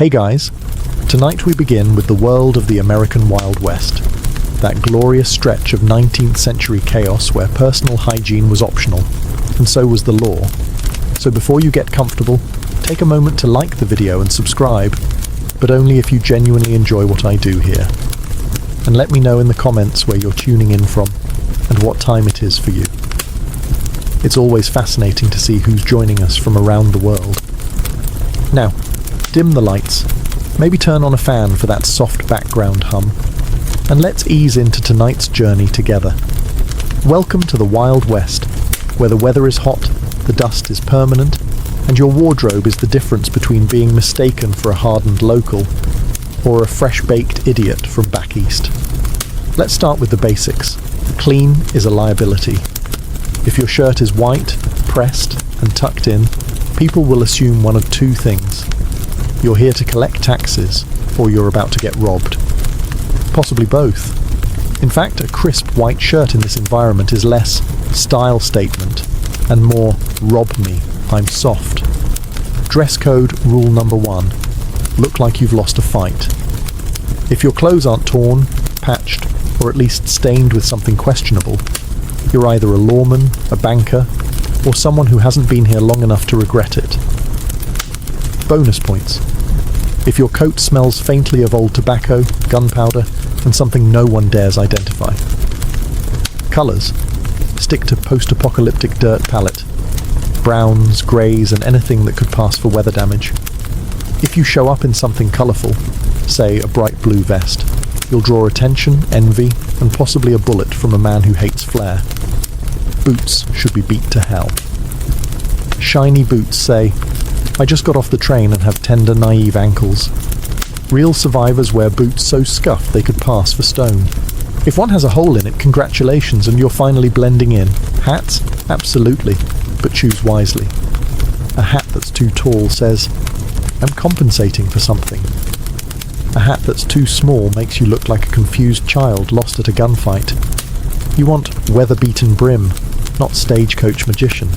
Hey guys, tonight we begin with the world of the American Wild West, that glorious stretch of 19th century chaos where personal hygiene was optional, and so was the law. So before you get comfortable, take a moment to like the video and subscribe, but only if you genuinely enjoy what I do here. And let me know in the comments where you're tuning in from, and what time it is for you. It's always fascinating to see who's joining us from around the world. Now, dim the lights, maybe turn on a fan for that soft background hum, and let's ease into tonight's journey together. Welcome to the Wild West, where the weather is hot, the dust is permanent, and your wardrobe is the difference between being mistaken for a hardened local or a fresh-baked idiot from back east. Let's start with the basics. Clean is a liability. If your shirt is white, pressed, and tucked in, people will assume one of two things. You're here to collect taxes, or you're about to get robbed. Possibly both. In fact, a crisp white shirt in this environment is less style statement and more rob me, I'm soft. Dress code rule number 1. Look like you've lost a fight. If your clothes aren't torn, patched, or at least stained with something questionable, you're either a lawman, a banker, or someone who hasn't been here long enough to regret it. Bonus points. If your coat smells faintly of old tobacco, gunpowder, and something no one dares identify. Colours. Stick to post-apocalyptic dirt palette. Browns, greys, and anything that could pass for weather damage. If you show up in something colourful, say a bright blue vest, you'll draw attention, envy, and possibly a bullet from a man who hates flair. Boots should be beat to hell. Shiny boots say, I just got off the train and have tender, naive ankles. Real survivors wear boots so scuffed they could pass for stone. If one has a hole in it, congratulations, and you're finally blending in. Hats? Absolutely, but choose wisely. A hat that's too tall says, I'm compensating for something. A hat that's too small makes you look like a confused child lost at a gunfight. You want weather-beaten brim, not stagecoach magician.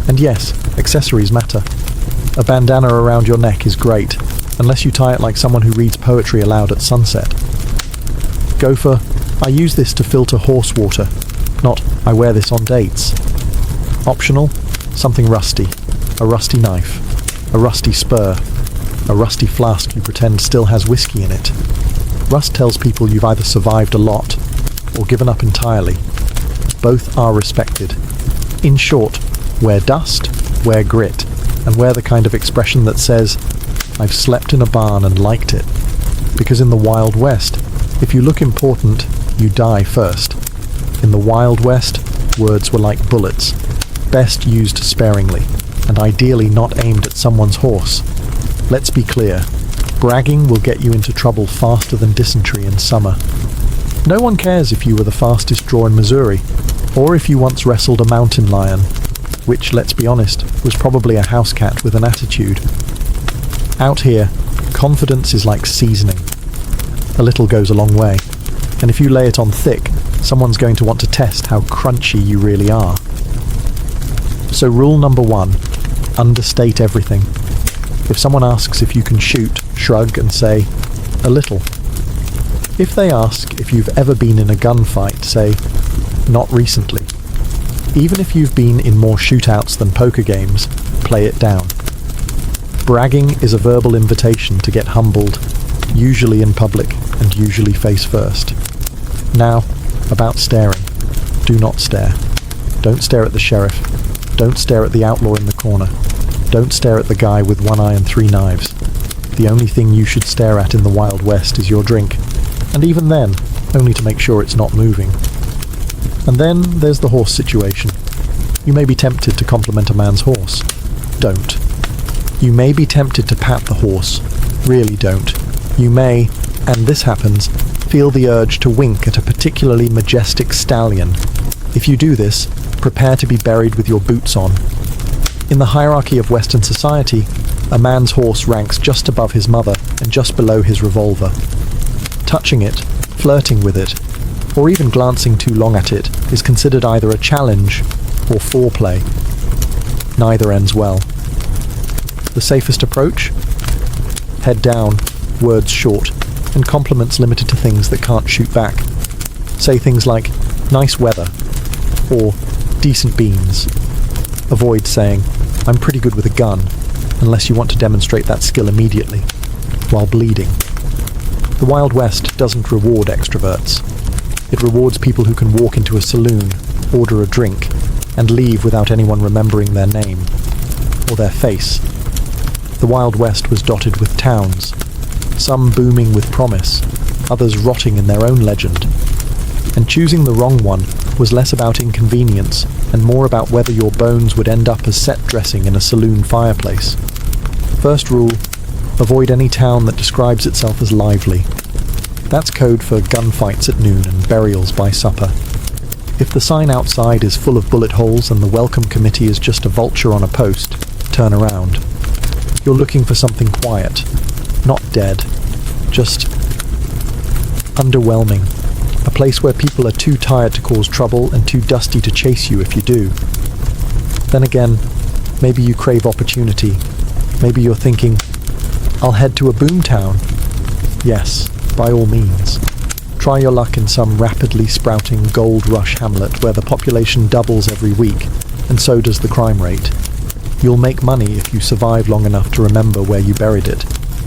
And yes, accessories matter. A bandana around your neck is great, unless you tie it like someone who reads poetry aloud at sunset. Go for, I use this to filter horse water, not, I wear this on dates. Optional, something rusty. A rusty knife. A rusty spur. A rusty flask you pretend still has whiskey in it. Rust tells people you've either survived a lot, or given up entirely. Both are respected. In short, wear dust, wear grit, and wear the kind of expression that says, I've slept in a barn and liked it. Because in the Wild West, if you look important, you die first. In the Wild West, words were like bullets, best used sparingly, and ideally not aimed at someone's horse. Let's be clear, bragging will get you into trouble faster than dysentery in summer. No one cares if you were the fastest draw in Missouri, or if you once wrestled a mountain lion, which, let's be honest, was probably a house cat with an attitude. Out here, confidence is like seasoning. A little goes a long way, and if you lay it on thick, someone's going to want to test how crunchy you really are. So rule number 1, understate everything. If someone asks if you can shoot, shrug and say, a little. If they ask if you've ever been in a gunfight, say, not recently. Even if you've been in more shootouts than poker games, play it down. Bragging is a verbal invitation to get humbled, usually in public and usually face first. Now, about staring. Do not stare. Don't stare at the sheriff. Don't stare at the outlaw in the corner. Don't stare at the guy with one eye and 3 knives. The only thing you should stare at in the Wild West is your drink, and even then, only to make sure it's not moving. And then there's the horse situation. You may be tempted to compliment a man's horse. Don't. You may be tempted to pat the horse. Really don't. You may, and this happens, feel the urge to wink at a particularly majestic stallion. If you do this, prepare to be buried with your boots on. In the hierarchy of Western society, a man's horse ranks just above his mother and just below his revolver. Touching it, flirting with it, or even glancing too long at it is considered either a challenge or foreplay. Neither ends well. The safest approach? Head down, words short, and compliments limited to things that can't shoot back. Say things like, nice weather, or decent beans. Avoid saying, I'm pretty good with a gun, unless you want to demonstrate that skill immediately, while bleeding. The Wild West doesn't reward extroverts. It rewards people who can walk into a saloon, order a drink, and leave without anyone remembering their name, or their face. The Wild West was dotted with towns, some booming with promise, others rotting in their own legend. And choosing the wrong one was less about inconvenience and more about whether your bones would end up as set dressing in a saloon fireplace. First rule, avoid any town that describes itself as lively. That's code for gunfights at noon and burials by supper. If the sign outside is full of bullet holes and the welcome committee is just a vulture on a post, turn around. You're looking for something quiet, not dead, just underwhelming. A place where people are too tired to cause trouble and too dusty to chase you if you do. Then again, maybe you crave opportunity. Maybe you're thinking, I'll head to a boomtown. Yes, by all means. Try your luck in some rapidly sprouting gold rush hamlet where the population doubles every week, and so does the crime rate. You'll make money if you survive long enough to remember where you buried it.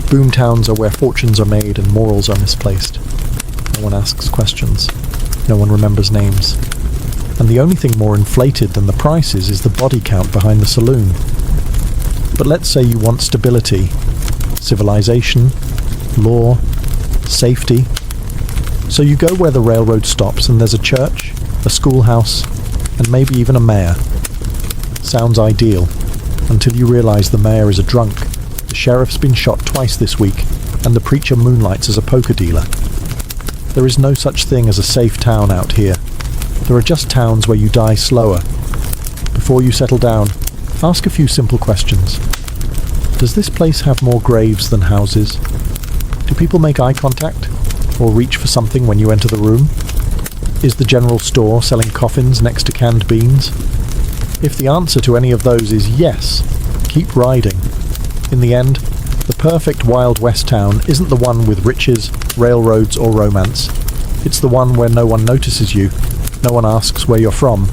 Boomtowns are where fortunes are made and morals are misplaced. No one asks questions. No one remembers names. And the only thing more inflated than the prices is the body count behind the saloon. But let's say you want stability, civilization, law, safety. So you go where the railroad stops and there's a church, a schoolhouse, and maybe even a mayor. Sounds ideal, until you realize the mayor is a drunk, the sheriff's been shot twice this week, and the preacher moonlights as a poker dealer. There is no such thing as a safe town out here. There are just towns where you die slower. Before you settle down, ask a few simple questions. Does this place have more graves than houses? Do people make eye contact? Or reach for something when you enter the room? Is the general store selling coffins next to canned beans? If the answer to any of those is yes, keep riding. In the end, the perfect Wild West town isn't the one with riches, railroads, or romance. It's the one where no one notices you, no one asks where you're from,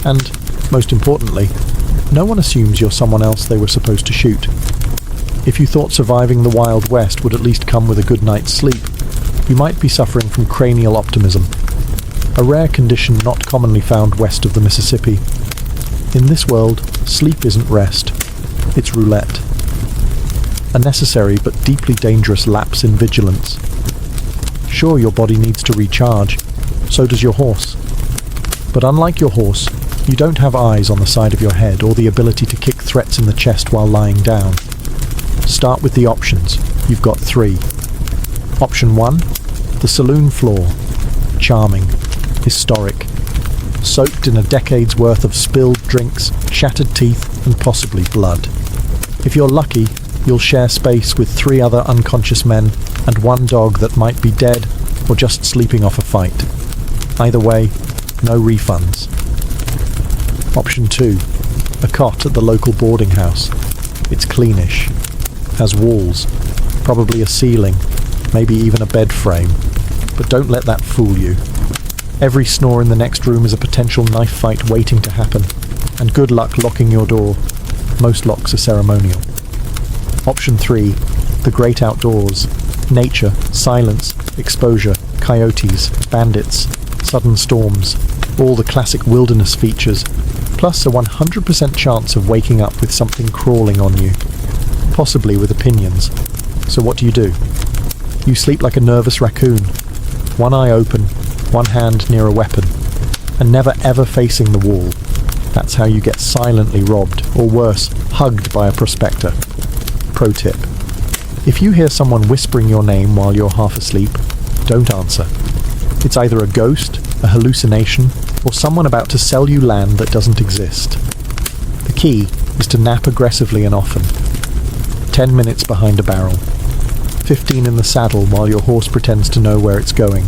and, most importantly, no one assumes you're someone else they were supposed to shoot. If you thought surviving the Wild West would at least come with a good night's sleep, you might be suffering from cranial optimism, a rare condition not commonly found west of the Mississippi. In this world, sleep isn't rest, it's roulette. A necessary but deeply dangerous lapse in vigilance. Sure, your body needs to recharge, so does your horse. But unlike your horse, you don't have eyes on the side of your head or the ability to kick threats in the chest while lying down. Start with the options. You've got 3. Option 1, the saloon floor. Charming, historic, soaked in a decade's worth of spilled drinks, shattered teeth, and possibly blood. If you're lucky, you'll share space with 3 other unconscious men and 1 dog that might be dead or just sleeping off a fight. Either way, no refunds. Option 2, a cot at the local boarding house. It's cleanish, has walls, probably a ceiling, maybe even a bed frame. But don't let that fool you. Every snore in the next room is a potential knife fight waiting to happen, and good luck locking your door. Most locks are ceremonial. Option 3, the great outdoors. Nature, silence, exposure, coyotes, bandits, sudden storms, all the classic wilderness features, plus a 100% chance of waking up with something crawling on you, possibly with opinions. So what do? You sleep like a nervous raccoon, one eye open, one hand near a weapon, and never ever facing the wall. That's how you get silently robbed, or worse, hugged by a prospector. Pro tip. If you hear someone whispering your name while you're half asleep, don't answer. It's either a ghost, a hallucination, or someone about to sell you land that doesn't exist. The key is to nap aggressively and often. 10 minutes behind a barrel. 15 in the saddle while your horse pretends to know where it's going.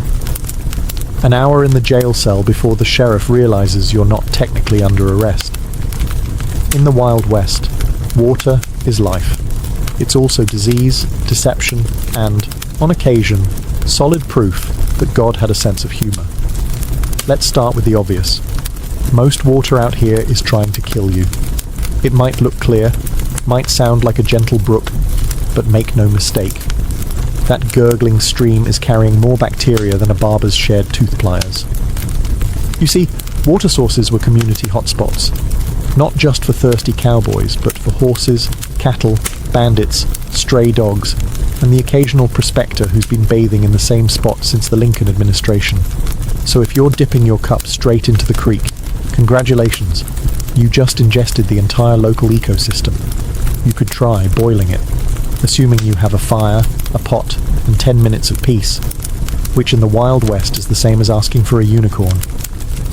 An hour in the jail cell before the sheriff realizes you're not technically under arrest. In the Wild West, water is life. It's also disease, deception, and, on occasion, solid proof that God had a sense of humour. Let's start with the obvious. Most water out here is trying to kill you. It might look clear, might sound like a gentle brook, but make no mistake. That gurgling stream is carrying more bacteria than a barber's shared tooth pliers. You see, water sources were community hotspots, not just for thirsty cowboys, but for horses, cattle, bandits, stray dogs, and the occasional prospector who's been bathing in the same spot since the Lincoln administration. So if you're dipping your cup straight into the creek, congratulations, you just ingested the entire local ecosystem. You could try boiling it, assuming you have a fire, a pot, and 10 minutes of peace, which in the Wild West is the same as asking for a unicorn.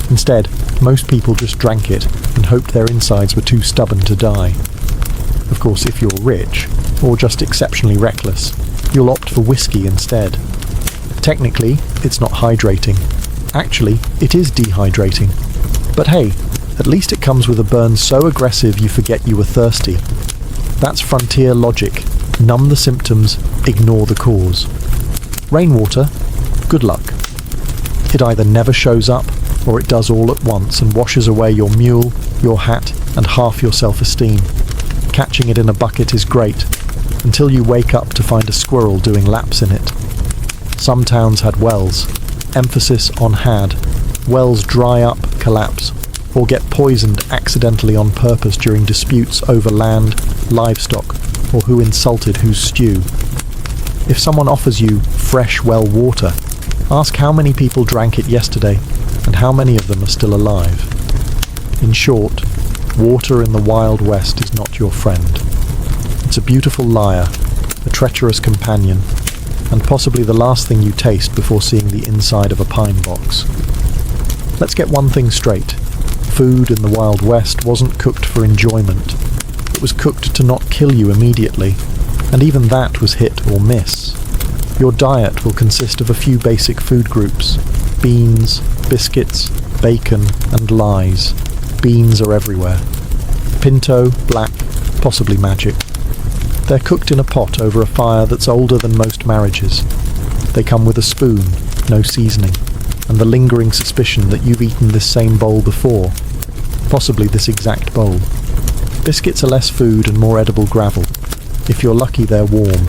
Instead, most people just drank it and hoped their insides were too stubborn to die. Of course, if you're rich, or just exceptionally reckless, you'll opt for whiskey instead. Technically, it's not hydrating. Actually, it is dehydrating. But hey, at least it comes with a burn so aggressive you forget you were thirsty. That's frontier logic. Numb the symptoms, ignore the cause. Rainwater? Good luck. It either never shows up, or it does all at once and washes away your mule, your hat, and half your self-esteem. Catching it in a bucket is great, until you wake up to find a squirrel doing laps in it. Some towns had wells. Emphasis on had. Wells dry up, collapse, or get poisoned accidentally on purpose during disputes over land, livestock, or who insulted whose stew. If someone offers you fresh well water, ask how many people drank it yesterday and how many of them are still alive. In short, water in the Wild West is not your friend. It's a beautiful liar, a treacherous companion, and possibly the last thing you taste before seeing the inside of a pine box. Let's get one thing straight. Food in the Wild West wasn't cooked for enjoyment. It was cooked to not kill you immediately, and even that was hit or miss. Your diet will consist of a few basic food groups: beans, biscuits, bacon, and lies. Beans are everywhere. Pinto, black, possibly magic. They're cooked in a pot over a fire that's older than most marriages. They come with a spoon, no seasoning, and the lingering suspicion that you've eaten this same bowl before, possibly this exact bowl. Biscuits are less food and more edible gravel. If you're lucky, they're warm.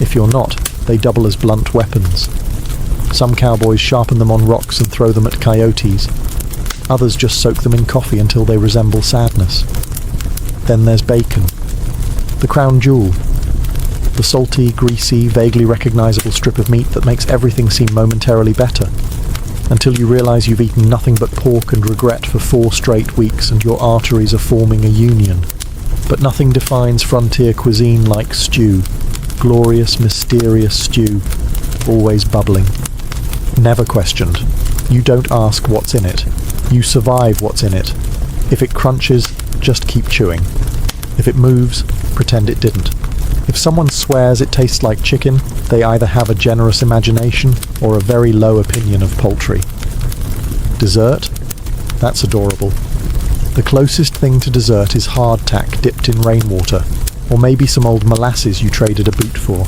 If you're not, they double as blunt weapons. Some cowboys sharpen them on rocks and throw them at coyotes. Others just soak them in coffee until they resemble sadness. Then there's bacon, the crown jewel, the salty, greasy, vaguely recognizable strip of meat that makes everything seem momentarily better, until you realize you've eaten nothing but pork and regret for 4 straight weeks and your arteries are forming a union. But nothing defines frontier cuisine like stew. Glorious, mysterious stew, always bubbling. Never questioned. You don't ask what's in it. You survive what's in it. If it crunches, just keep chewing. If it moves, pretend it didn't. If someone swears it tastes like chicken, they either have a generous imagination or a very low opinion of poultry. Dessert? That's adorable. The closest thing to dessert is hardtack dipped in rainwater, or maybe some old molasses you traded a boot for.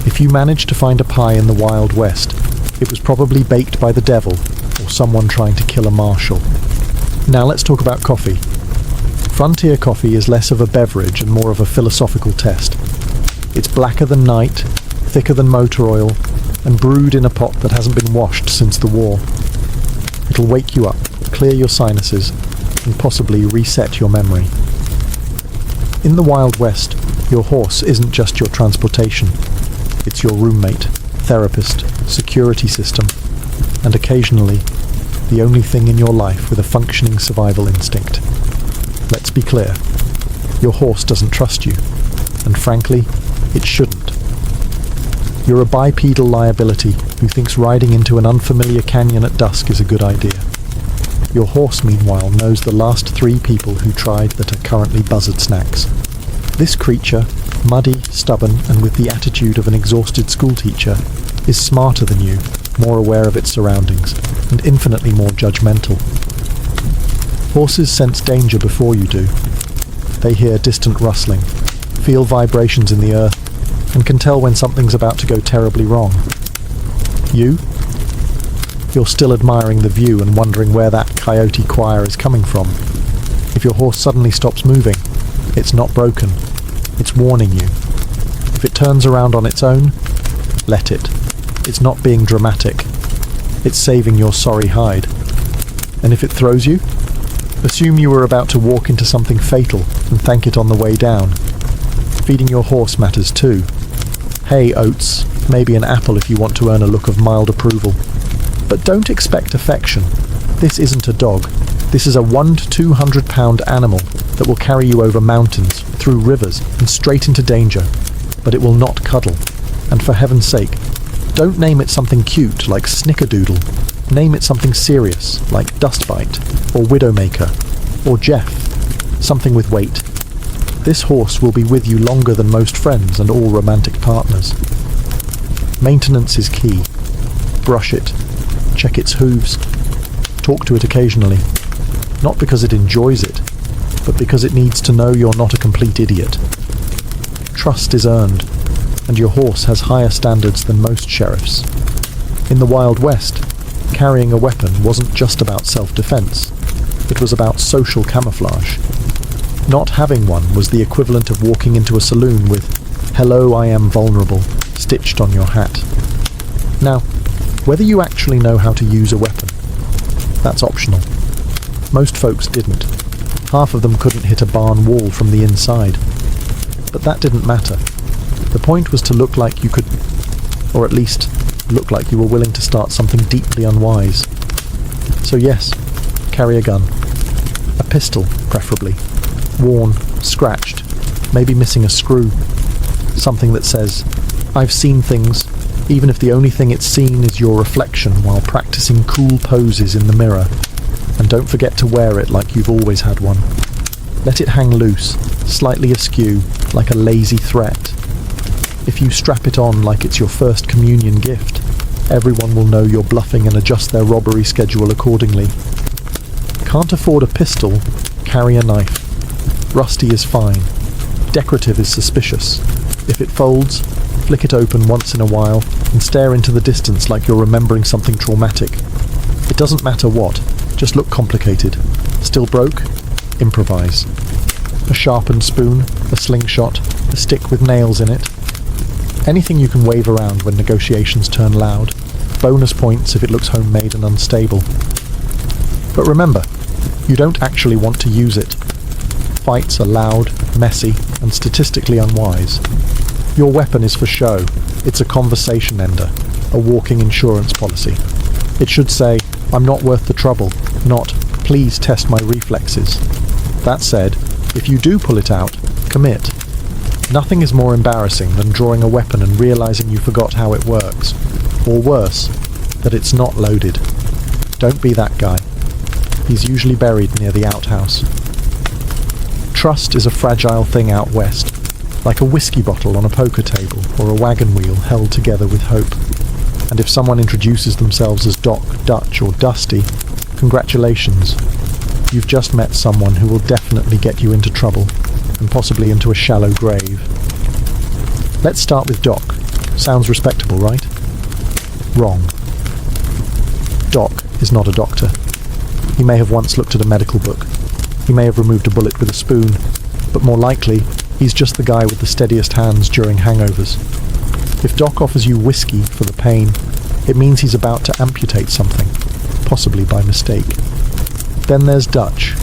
If you managed to find a pie in the Wild West, it was probably baked by the devil or someone trying to kill a marshal. Now let's talk about coffee. Frontier coffee is less of a beverage and more of a philosophical test. It's blacker than night, thicker than motor oil, and brewed in a pot that hasn't been washed since the war. It'll wake you up, clear your sinuses, and possibly reset your memory. In the Wild West, your horse isn't just your transportation. It's your roommate, therapist, security system, and occasionally, the only thing in your life with a functioning survival instinct. Let's be clear, your horse doesn't trust you, and frankly, it shouldn't. You're a bipedal liability who thinks riding into an unfamiliar canyon at dusk is a good idea. Your horse, meanwhile, knows the last 3 people who tried that are currently buzzard snacks. This creature, muddy, stubborn, and with the attitude of an exhausted schoolteacher, is smarter than you, more aware of its surroundings, and infinitely more judgmental. Horses sense danger before you do. They hear distant rustling, feel vibrations in the earth, and can tell when something's about to go terribly wrong. You're still admiring the view and wondering where that coyote choir is coming from. If your horse suddenly stops moving, it's not broken. It's warning you. If it turns around on its own, let it. It's not being dramatic. It's saving your sorry hide. And if it throws you, assume you were about to walk into something fatal and thank it on the way down. Feeding your horse matters too. Hay, oats, maybe an apple if you want to earn a look of mild approval. But don't expect affection. This isn't a dog. This is a 100 to 200 pound animal that will carry you over mountains, through rivers, and straight into danger. But it will not cuddle. And for heaven's sake, don't name it something cute like Snickerdoodle. Name it something serious like Dustbite, or Widowmaker, or Jeff. Something with weight. This horse will be with you longer than most friends and all romantic partners. Maintenance is key. Brush it. Check its hooves. Talk to it occasionally. Not because it enjoys it, but because it needs to know you're not a complete idiot. Trust is earned, and your horse has higher standards than most sheriffs. In the Wild West, carrying a weapon wasn't just about self-defense. It was about social camouflage. Not having one was the equivalent of walking into a saloon with "Hello, I am vulnerable" stitched on your hat. Now, whether you actually know how to use a weapon, that's optional. Most folks didn't. Half of them couldn't hit a barn wall from the inside. But that didn't matter. The point was to look like you could, or at least look like you were willing to start something deeply unwise. So yes, carry a gun. A pistol, preferably. Worn, scratched, maybe missing a screw. Something that says, "I've seen things," even if the only thing it's seen is your reflection while practicing cool poses in the mirror. And don't forget to wear it like you've always had one. Let it hang loose, slightly askew, like a lazy threat. If you strap it on like it's your first communion gift, everyone will know you're bluffing and adjust their robbery schedule accordingly. Can't afford a pistol? Carry a knife. Rusty is fine. Decorative is suspicious. If it folds, flick it open once in a while and stare into the distance like you're remembering something traumatic. It doesn't matter what, just look complicated. Still broke? Improvise. A sharpened spoon, a slingshot, a stick with nails in it. Anything you can wave around when negotiations turn loud. Bonus points if it looks homemade and unstable. But remember, you don't actually want to use it. Fights are loud, messy, and statistically unwise. Your weapon is for show. It's a conversation ender, a walking insurance policy. It should say, "I'm not worth the trouble," not, "Please test my reflexes." That said, if you do pull it out, commit. Nothing is more embarrassing than drawing a weapon and realizing you forgot how it works. Or worse, that it's not loaded. Don't be that guy. He's usually buried near the outhouse. Trust is a fragile thing out west, like a whiskey bottle on a poker table or a wagon wheel held together with hope. And if someone introduces themselves as Doc, Dutch, or Dusty, congratulations. You've just met someone who will definitely get you into trouble, and possibly into a shallow grave. Let's start with Doc. Sounds respectable, right? Wrong. Doc is not a doctor. He may have once looked at a medical book. He may have removed a bullet with a spoon, but more likely, he's just the guy with the steadiest hands during hangovers. If Doc offers you whiskey for the pain, it means he's about to amputate something, possibly by mistake. Then there's Dutch.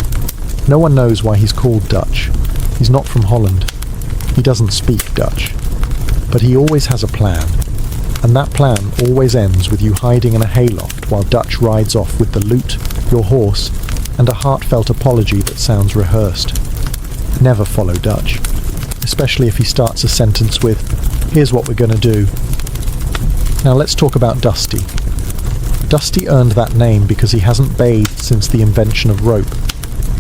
No one knows why he's called Dutch. He's not from Holland. He doesn't speak Dutch. But he always has a plan. And that plan always ends with you hiding in a hayloft while Dutch rides off with the loot, your horse, and a heartfelt apology that sounds rehearsed. Never follow Dutch. Especially if he starts a sentence with, "Here's what we're gonna do." Now let's talk about Dusty. Dusty earned that name because he hasn't bathed since the invention of rope.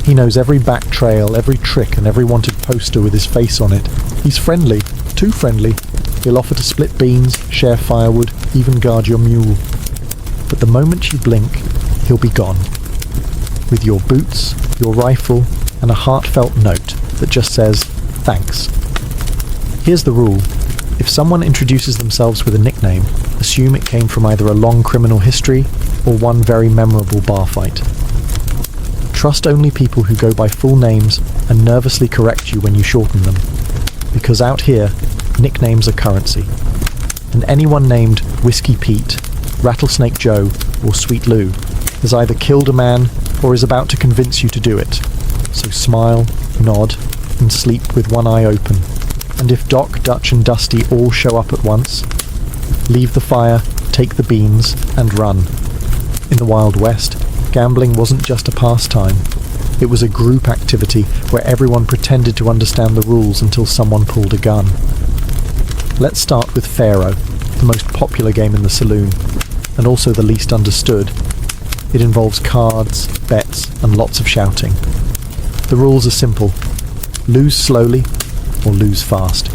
He knows every back trail, every trick, and every wanted poster with his face on it. He's friendly, too friendly. He'll offer to split beans, share firewood, even guard your mule. But the moment you blink, he'll be gone. With your boots, your rifle, and a heartfelt note that just says, "Thanks." Here's the rule. If someone introduces themselves with a nickname, assume it came from either a long criminal history or one very memorable bar fight. Trust only people who go by full names and nervously correct you when you shorten them, because out here, nicknames are currency. And anyone named Whiskey Pete, Rattlesnake Joe, or Sweet Lou has either killed a man or is about to convince you to do it. So smile, nod, and sleep with one eye open. And if Doc, Dutch, and Dusty all show up at once, leave the fire, take the beans, and run. In the Wild West, gambling wasn't just a pastime. It was a group activity where everyone pretended to understand the rules until someone pulled a gun. Let's start with Pharaoh, the most popular game in the saloon, and also the least understood. It involves cards, bets, and lots of shouting. The rules are simple. Lose slowly, or lose fast.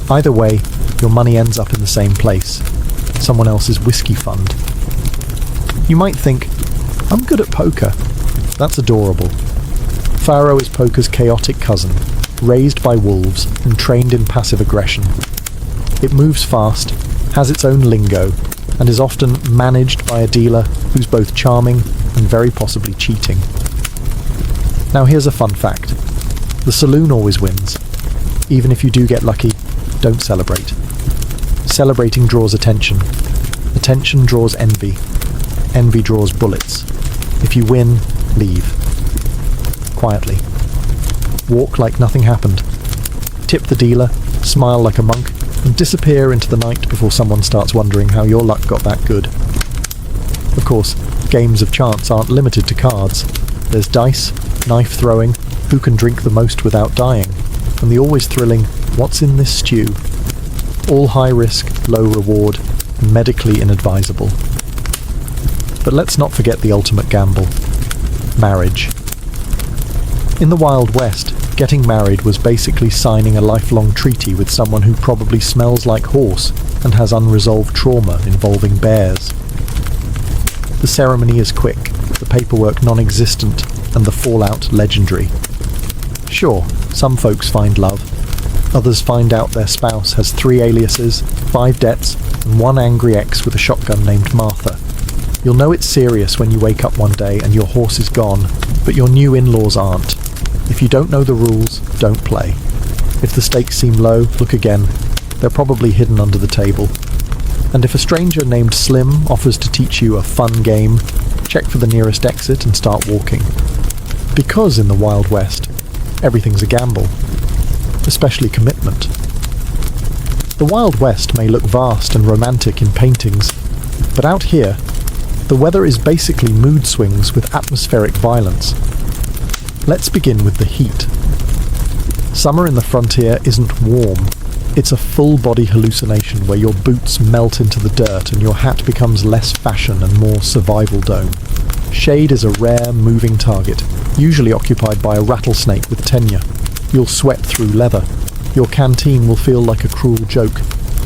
Either way, your money ends up in the same place, someone else's whiskey fund. You might think, I'm good at poker. That's adorable. Pharaoh is poker's chaotic cousin, raised by wolves and trained in passive aggression. It moves fast, has its own lingo, and is often managed by a dealer who's both charming and very possibly cheating. Now here's a fun fact. The saloon always wins. Even if you do get lucky, don't celebrate. Celebrating draws attention. Attention draws envy. Envy draws bullets. If you win, leave. Quietly. Walk like nothing happened. Tip the dealer, smile like a monk, and disappear into the night before someone starts wondering how your luck got that good. Of course, games of chance aren't limited to cards. There's dice, knife throwing, who can drink the most without dying, and the always thrilling, what's in this stew? All high risk, low reward, and medically inadvisable. But let's not forget the ultimate gamble. Marriage. In the Wild West, getting married was basically signing a lifelong treaty with someone who probably smells like horse and has unresolved trauma involving bears. The ceremony is quick, the paperwork non-existent, and the fallout legendary. Sure, some folks find love. Others find out their spouse has 3 aliases, 5 debts, and 1 angry ex with a shotgun named Martha. You'll know it's serious when you wake up one day and your horse is gone, but your new in-laws aren't. If you don't know the rules, don't play. If the stakes seem low, look again. They're probably hidden under the table. And if a stranger named Slim offers to teach you a fun game, check for the nearest exit and start walking. Because in the Wild West, everything's a gamble. Especially commitment. The Wild West may look vast and romantic in paintings, but out here, the weather is basically mood swings with atmospheric violence. Let's begin with the heat. Summer in the frontier isn't warm. It's a full-body hallucination where your boots melt into the dirt and your hat becomes less fashion and more survival dome. Shade is a rare, moving target, usually occupied by a rattlesnake with tenure. You'll sweat through leather. Your canteen will feel like a cruel joke,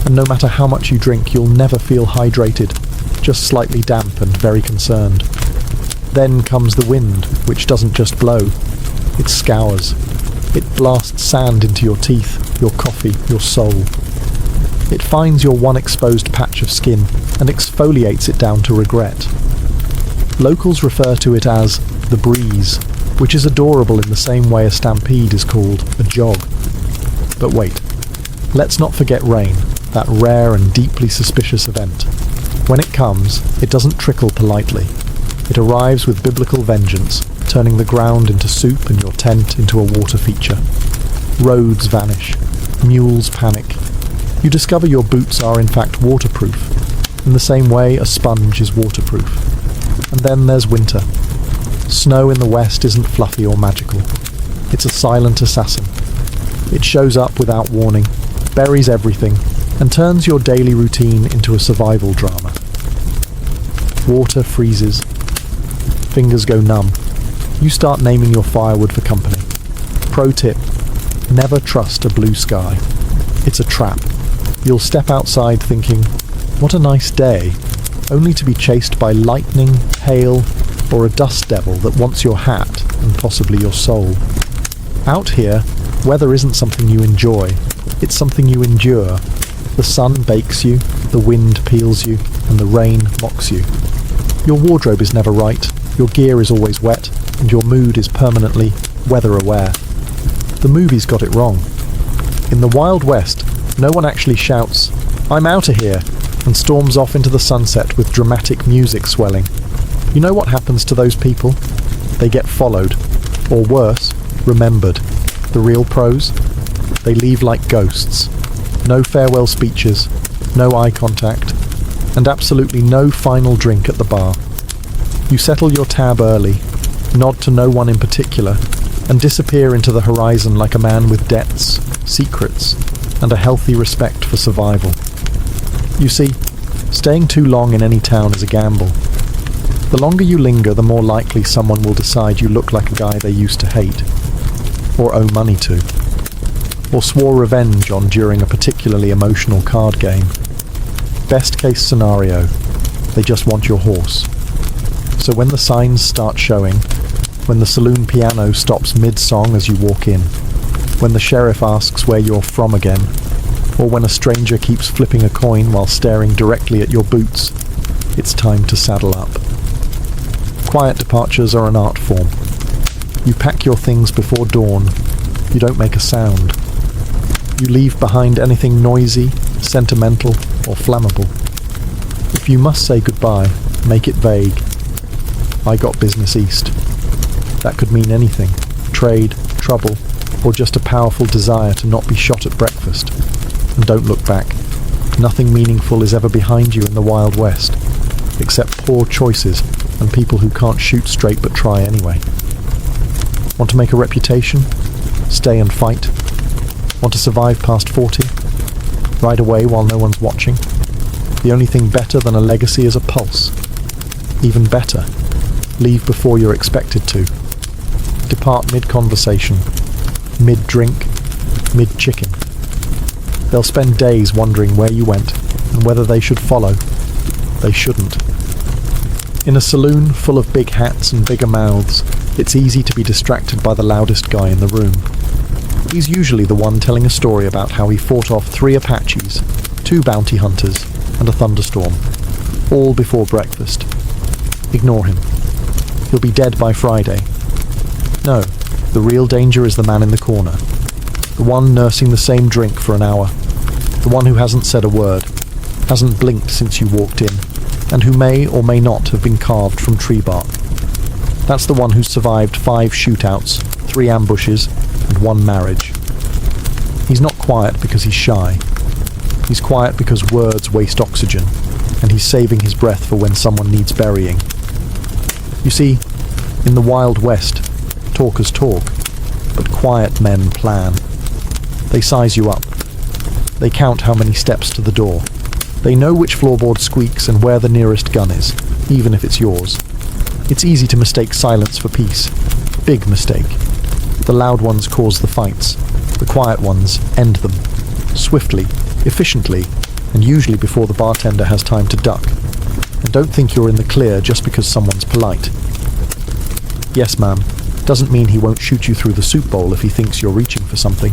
and no matter how much you drink, you'll never feel hydrated, just slightly damp and very concerned. Then comes the wind, which doesn't just blow, it scours. It blasts sand into your teeth, your coffee, your soul. It finds your one exposed patch of skin and exfoliates it down to regret. Locals refer to it as the breeze, which is adorable in the same way a stampede is called a jog. But wait, let's not forget rain, that rare and deeply suspicious event. When it comes, it doesn't trickle politely. It arrives with biblical vengeance, turning the ground into soup and your tent into a water feature. Roads vanish. Mules panic. You discover your boots are in fact waterproof. In the same way a sponge is waterproof. And then there's winter. Snow in the west isn't fluffy or magical. It's a silent assassin. It shows up without warning, buries everything, and turns your daily routine into a survival drama. Water freezes. Fingers go numb. You start naming your firewood for company. Pro tip: never trust a blue sky. It's a trap. You'll step outside thinking, what a nice day, only to be chased by lightning, hail, or a dust devil that wants your hat and possibly your soul. Out here, weather isn't something you enjoy. It's something you endure. The sun bakes you, the wind peels you, and the rain mocks you. Your wardrobe is never right, your gear is always wet, and your mood is permanently weather-aware. The movies got it wrong. In the Wild West, no one actually shouts, "I'm outta here," and storms off into the sunset with dramatic music swelling. You know what happens to those people? They get followed, or worse, remembered. The real pros? They leave like ghosts. No farewell speeches, no eye contact, and absolutely no final drink at the bar. You settle your tab early, nod to no one in particular, and disappear into the horizon like a man with debts, secrets, and a healthy respect for survival. You see, staying too long in any town is a gamble. The longer you linger, the more likely someone will decide you look like a guy they used to hate, or owe money to, or swore revenge on during a particularly emotional card game. Best case scenario, they just want your horse. So when the signs start showing, when the saloon piano stops mid-song as you walk in, when the sheriff asks where you're from again, or when a stranger keeps flipping a coin while staring directly at your boots, it's time to saddle up. Quiet departures are an art form. You pack your things before dawn. You don't make a sound. You leave behind anything noisy, sentimental, or flammable. If you must say goodbye, make it vague. I got business east. That could mean anything. Trade, trouble, or just a powerful desire to not be shot at breakfast. And don't look back. Nothing meaningful is ever behind you in the Wild West, except poor choices and people who can't shoot straight but try anyway. Want to make a reputation? Stay and fight. Want to survive past 40? Ride away while no one's watching? The only thing better than a legacy is a pulse. Even better, leave before you're expected to. Depart mid-conversation, mid-drink, mid-chicken. They'll spend days wondering where you went and whether they should follow. They shouldn't. In a saloon full of big hats and bigger mouths, it's easy to be distracted by the loudest guy in the room. He's usually the one telling a story about how he fought off 3 Apaches, 2 bounty hunters, and a thunderstorm, all before breakfast. Ignore him. He'll be dead by Friday. No, the real danger is the man in the corner. The one nursing the same drink for an hour. The one who hasn't said a word, hasn't blinked since you walked in, and who may or may not have been carved from tree bark. That's the one who's survived 5 shootouts, 3 ambushes, and 1 marriage. He's not quiet because he's shy. He's quiet because words waste oxygen, and he's saving his breath for when someone needs burying. You see, in the Wild West, talkers talk, but quiet men plan. They size you up. They count how many steps to the door. They know which floorboard squeaks and where the nearest gun is, even if it's yours. It's easy to mistake silence for peace. Big mistake. The loud ones cause the fights. The quiet ones end them. Swiftly, efficiently, and usually before the bartender has time to duck. And don't think you're in the clear just because someone's polite. Yes, ma'am, doesn't mean he won't shoot you through the soup bowl if he thinks you're reaching for something.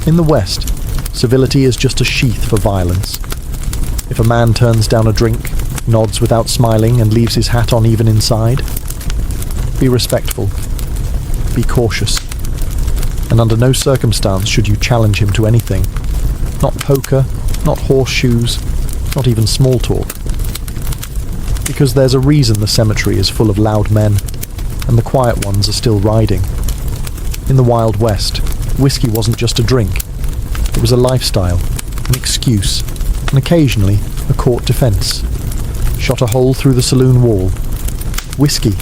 In the West, civility is just a sheath for violence. If a man turns down a drink, nods without smiling, and leaves his hat on even inside, be respectful. Be cautious. And under no circumstance should you challenge him to anything. Not poker, not horseshoes, not even small talk. Because there's a reason the cemetery is full of loud men, and the quiet ones are still riding. In the Wild West, whiskey wasn't just a drink. It was a lifestyle, an excuse, and occasionally a court defence. Shot a hole through the saloon wall. Whiskey.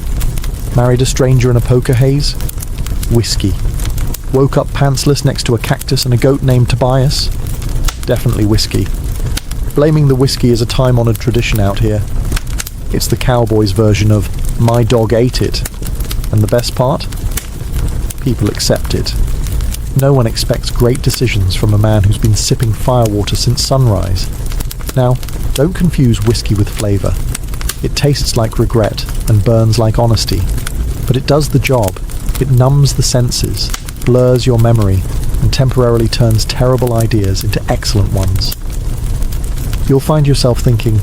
Married a stranger in a poker haze. Whiskey. Woke up pantsless next to a cactus and a goat named Tobias. Definitely whiskey. Blaming the whiskey is a time-honoured tradition out here. It's the cowboys' version of "my dog ate it." And the best part? People accept it. No one expects great decisions from a man who's been sipping firewater since sunrise. Now, don't confuse whiskey with flavour. It tastes like regret and burns like honesty, but it does the job. It numbs the senses, blurs your memory, and temporarily turns terrible ideas into excellent ones. You'll find yourself thinking,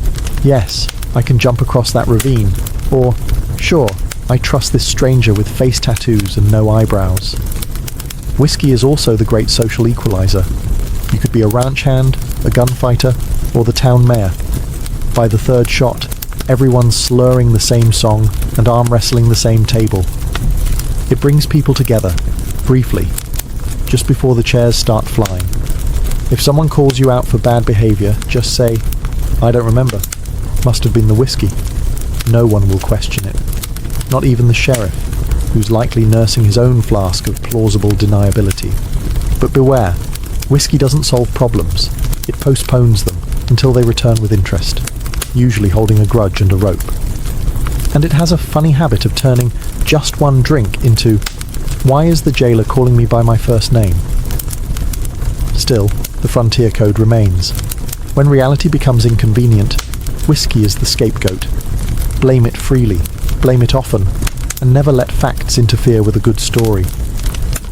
yes, I can jump across that ravine, or, sure, I trust this stranger with face tattoos and no eyebrows. Whiskey is also the great social equalizer. You could be a ranch hand, a gunfighter, or the town mayor. By the third shot, everyone's slurring the same song and arm wrestling the same table. It brings people together, briefly, just before the chairs start flying. If someone calls you out for bad behaviour, just say, I don't remember. Must have been the whiskey. No one will question it. Not even the sheriff, who's likely nursing his own flask of plausible deniability. But beware, whiskey doesn't solve problems. It postpones them until they return with interest, usually holding a grudge and a rope. And it has a funny habit of turning just one drink into, why is the jailer calling me by my first name? Still, the frontier code remains. When reality becomes inconvenient, whiskey is the scapegoat. Blame it freely, blame it often, and never let facts interfere with a good story.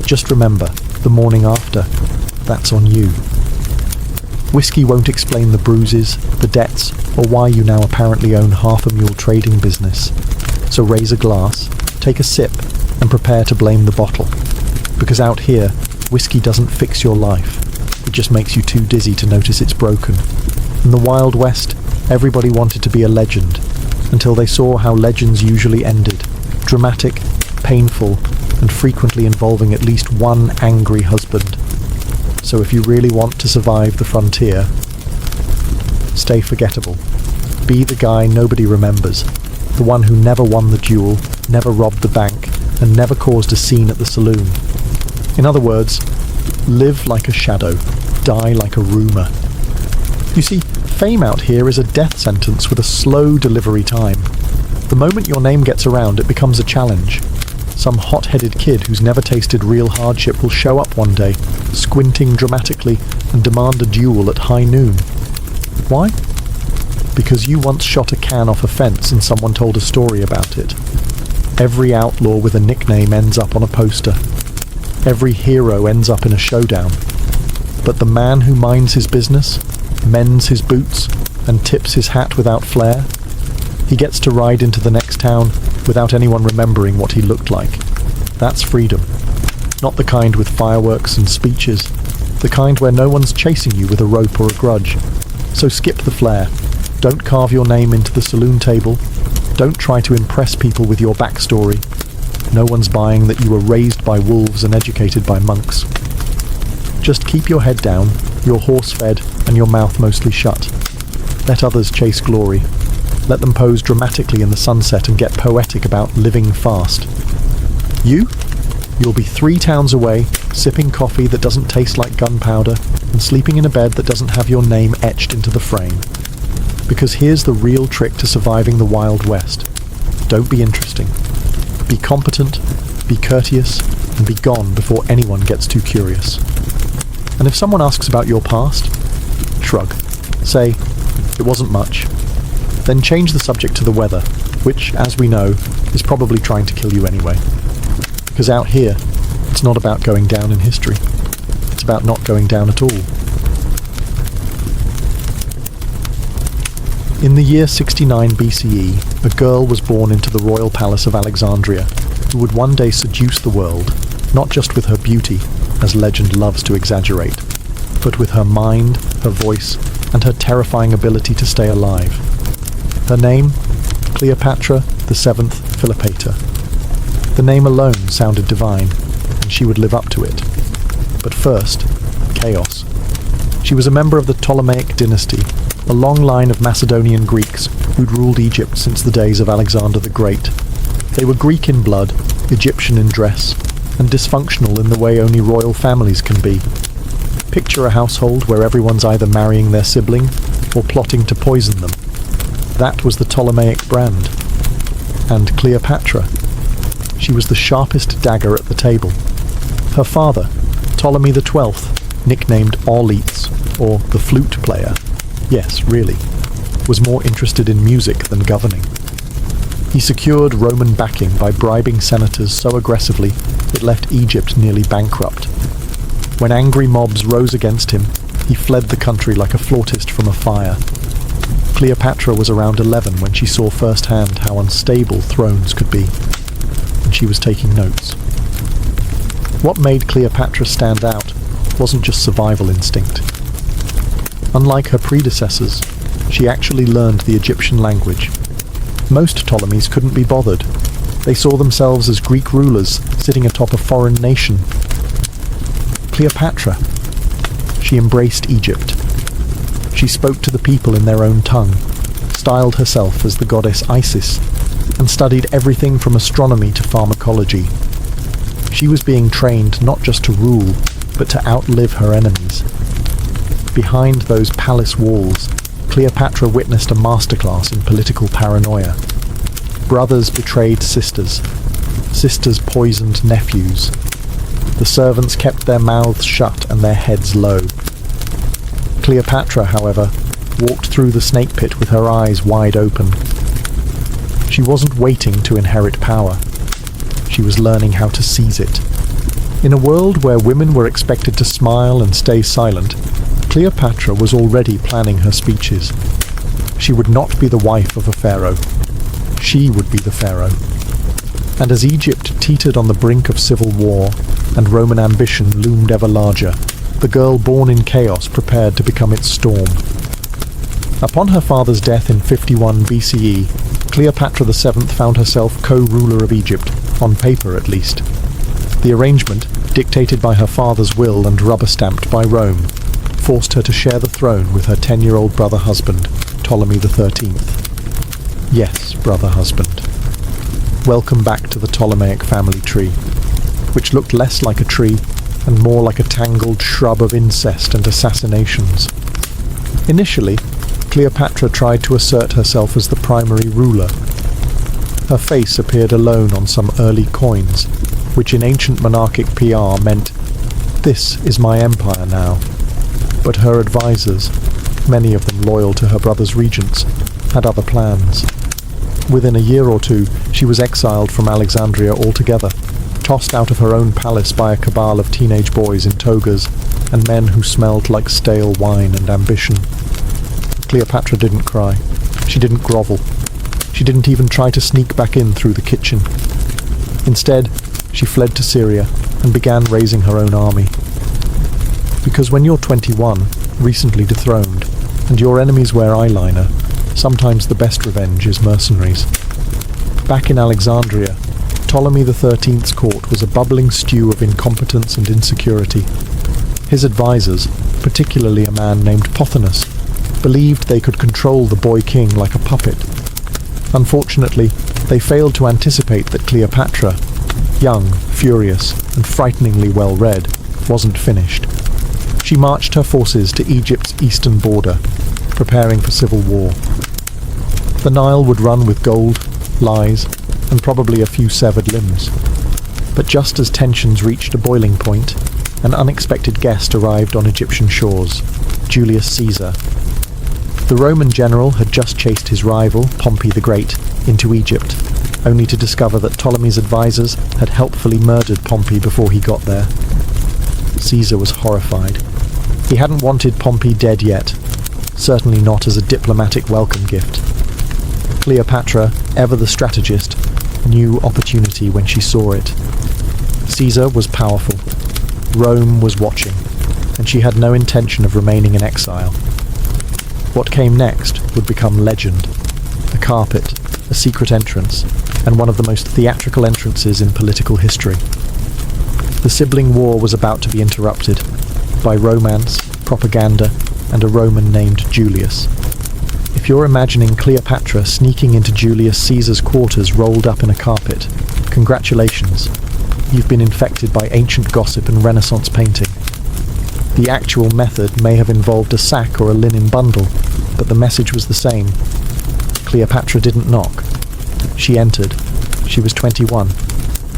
Just remember, the morning after, that's on you. Whiskey won't explain the bruises, the debts, or why you now apparently own half a mule trading business. So raise a glass, take a sip, and prepare to blame the bottle. Because out here, whiskey doesn't fix your life. It just makes you too dizzy to notice it's broken. In the Wild West, everybody wanted to be a legend, until they saw how legends usually ended. Dramatic, painful, and frequently involving at least one angry husband. So if you really want to survive the frontier, stay forgettable. Be the guy nobody remembers. The one who never won the duel, never robbed the bank, and never caused a scene at the saloon. In other words, live like a shadow, die like a rumour. You see, fame out here is a death sentence with a slow delivery time. The moment your name gets around, it becomes a challenge. Some hot-headed kid who's never tasted real hardship will show up one day, squinting dramatically, and demand a duel at high noon. Why? Because you once shot a can off a fence and someone told a story about it. Every outlaw with a nickname ends up on a poster. Every hero ends up in a showdown. But the man who minds his business, mends his boots, and tips his hat without flair, he gets to ride into the next town without anyone remembering what he looked like. That's freedom. Not the kind with fireworks and speeches. The kind where no one's chasing you with a rope or a grudge. So skip the flair. Don't carve your name into the saloon table. Don't try to impress people with your backstory. No one's buying that you were raised by wolves and educated by monks. Just keep your head down, your horse fed, and your mouth mostly shut. Let others chase glory. Let them pose dramatically in the sunset and get poetic about living fast. You'll be 3 towns away, sipping coffee that doesn't taste like gunpowder, and sleeping in a bed that doesn't have your name etched into the frame. Because here's the real trick to surviving the Wild West. Don't be interesting. Be competent, be courteous, and be gone before anyone gets too curious. And if someone asks about your past, shrug. Say, it wasn't much. Then change the subject to the weather, which, as we know, is probably trying to kill you anyway. Because out here, it's not about going down in history. It's about not going down at all. In the year 69 BCE, a girl was born into the royal palace of Alexandria, who would one day seduce the world, not just with her beauty, as legend loves to exaggerate, but with her mind, her voice, and her terrifying ability to stay alive. Her name? Cleopatra the 7th Philipata. The name alone sounded divine, and she would live up to it. But first, chaos. She was a member of the Ptolemaic dynasty, a long line of Macedonian Greeks who'd ruled Egypt since the days of Alexander the Great. They were Greek in blood, Egyptian in dress, and dysfunctional in the way only royal families can be. Picture a household where everyone's either marrying their sibling or plotting to poison them. That was the Ptolemaic brand. And Cleopatra. She was the sharpest dagger at the table. Her father, Ptolemy XII, nicknamed Auletes, or the flute player, yes, really, was more interested in music than governing. He secured Roman backing by bribing senators so aggressively it left Egypt nearly bankrupt. When angry mobs rose against him, he fled the country like a flautist from a fire. Cleopatra was around 11 when she saw firsthand how unstable thrones could be, and she was taking notes. What made Cleopatra stand out wasn't just survival instinct. Unlike her predecessors, she actually learned the Egyptian language. Most Ptolemies couldn't be bothered. They saw themselves as Greek rulers sitting atop a foreign nation. Cleopatra. She embraced Egypt. She spoke to the people in their own tongue, styled herself as the goddess Isis, and studied everything from astronomy to pharmacology. She was being trained not just to rule, but to outlive her enemies. Behind those palace walls, Cleopatra witnessed a masterclass in political paranoia. Brothers betrayed sisters. Sisters poisoned nephews. The servants kept their mouths shut and their heads low. Cleopatra, however, walked through the snake pit with her eyes wide open. She wasn't waiting to inherit power. She was learning how to seize it. In a world where women were expected to smile and stay silent, Cleopatra was already planning her speeches. She would not be the wife of a pharaoh. She would be the pharaoh. And as Egypt teetered on the brink of civil war, and Roman ambition loomed ever larger, the girl born in chaos prepared to become its storm. Upon her father's death in 51 BCE, Cleopatra VII found herself co-ruler of Egypt, on paper at least. The arrangement, dictated by her father's will and rubber-stamped by Rome, forced her to share the throne with her 10-year-old brother-husband, Ptolemy XIII. Yes, brother-husband. Welcome back to the Ptolemaic family tree, which looked less like a tree and more like a tangled shrub of incest and assassinations. Initially, Cleopatra tried to assert herself as the primary ruler. Her face appeared alone on some early coins, which in ancient monarchic PR meant, "This is my empire now." But her advisors, many of them loyal to her brother's regents, had other plans. Within a year or two, she was exiled from Alexandria altogether, tossed out of her own palace by a cabal of teenage boys in togas and men who smelled like stale wine and ambition. Cleopatra didn't cry. She didn't grovel. She didn't even try to sneak back in through the kitchen. Instead, she fled to Syria and began raising her own army. Because when you're 21, recently dethroned, and your enemies wear eyeliner, sometimes the best revenge is mercenaries. Back in Alexandria, Ptolemy XIII's court was a bubbling stew of incompetence and insecurity. His advisors, particularly a man named Pothinus, believed they could control the boy king like a puppet. Unfortunately, they failed to anticipate that Cleopatra, young, furious, and frighteningly well-read, wasn't finished. She marched her forces to Egypt's eastern border, preparing for civil war. The Nile would run with gold, lies, and probably a few severed limbs. But just as tensions reached a boiling point, an unexpected guest arrived on Egyptian shores, Julius Caesar. The Roman general had just chased his rival, Pompey the Great, into Egypt, only to discover that Ptolemy's advisors had helpfully murdered Pompey before he got there. Caesar was horrified. He hadn't wanted Pompey dead yet, certainly not as a diplomatic welcome gift. Cleopatra, ever the strategist, knew opportunity when she saw it. Caesar was powerful. Rome was watching, and she had no intention of remaining in exile. What came next would become legend. A carpet, a secret entrance, and one of the most theatrical entrances in political history. The sibling war was about to be interrupted by romance, propaganda, and a Roman named Julius. If you're imagining Cleopatra sneaking into Julius Caesar's quarters rolled up in a carpet, congratulations. You've been infected by ancient gossip and Renaissance painting. The actual method may have involved a sack or a linen bundle, but the message was the same. Cleopatra didn't knock. She entered. She was 21.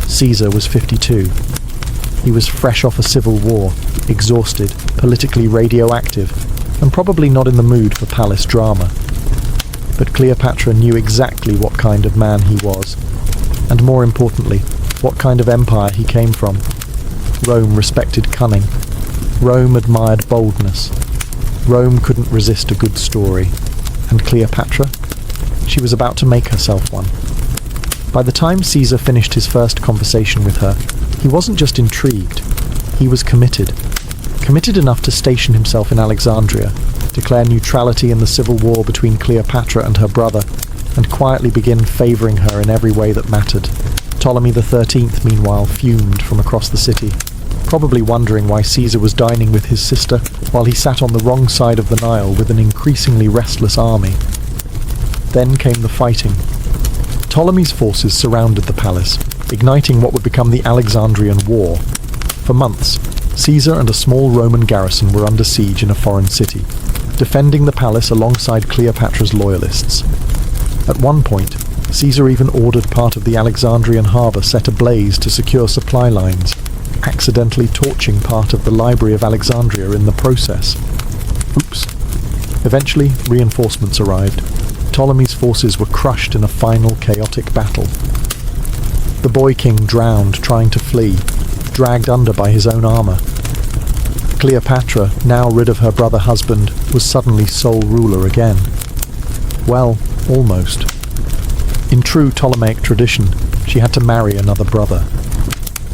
Caesar was 52. He was fresh off a civil war, exhausted, politically radioactive, and probably not in the mood for palace drama. But Cleopatra knew exactly what kind of man he was, and more importantly, what kind of empire he came from. Rome respected cunning, Rome admired boldness. Rome couldn't resist a good story. And Cleopatra? She was about to make herself one. By the time Caesar finished his first conversation with her, he wasn't just intrigued, he was committed. Committed enough to station himself in Alexandria, declare neutrality in the civil war between Cleopatra and her brother, and quietly begin favouring her in every way that mattered. Ptolemy XIII, meanwhile, fumed from across the city, probably wondering why Caesar was dining with his sister while he sat on the wrong side of the Nile with an increasingly restless army. Then came the fighting. Ptolemy's forces surrounded the palace, igniting what would become the Alexandrian War. For months, Caesar and a small Roman garrison were under siege in a foreign city, defending the palace alongside Cleopatra's loyalists. At one point, Caesar even ordered part of the Alexandrian harbour set ablaze to secure supply lines, accidentally torching part of the Library of Alexandria in the process. Oops. Eventually, reinforcements arrived. Ptolemy's forces were crushed in a final chaotic battle. The boy king drowned trying to flee, dragged under by his own armour. Cleopatra, now rid of her brother-husband, was suddenly sole ruler again. Well, almost. In true Ptolemaic tradition, she had to marry another brother.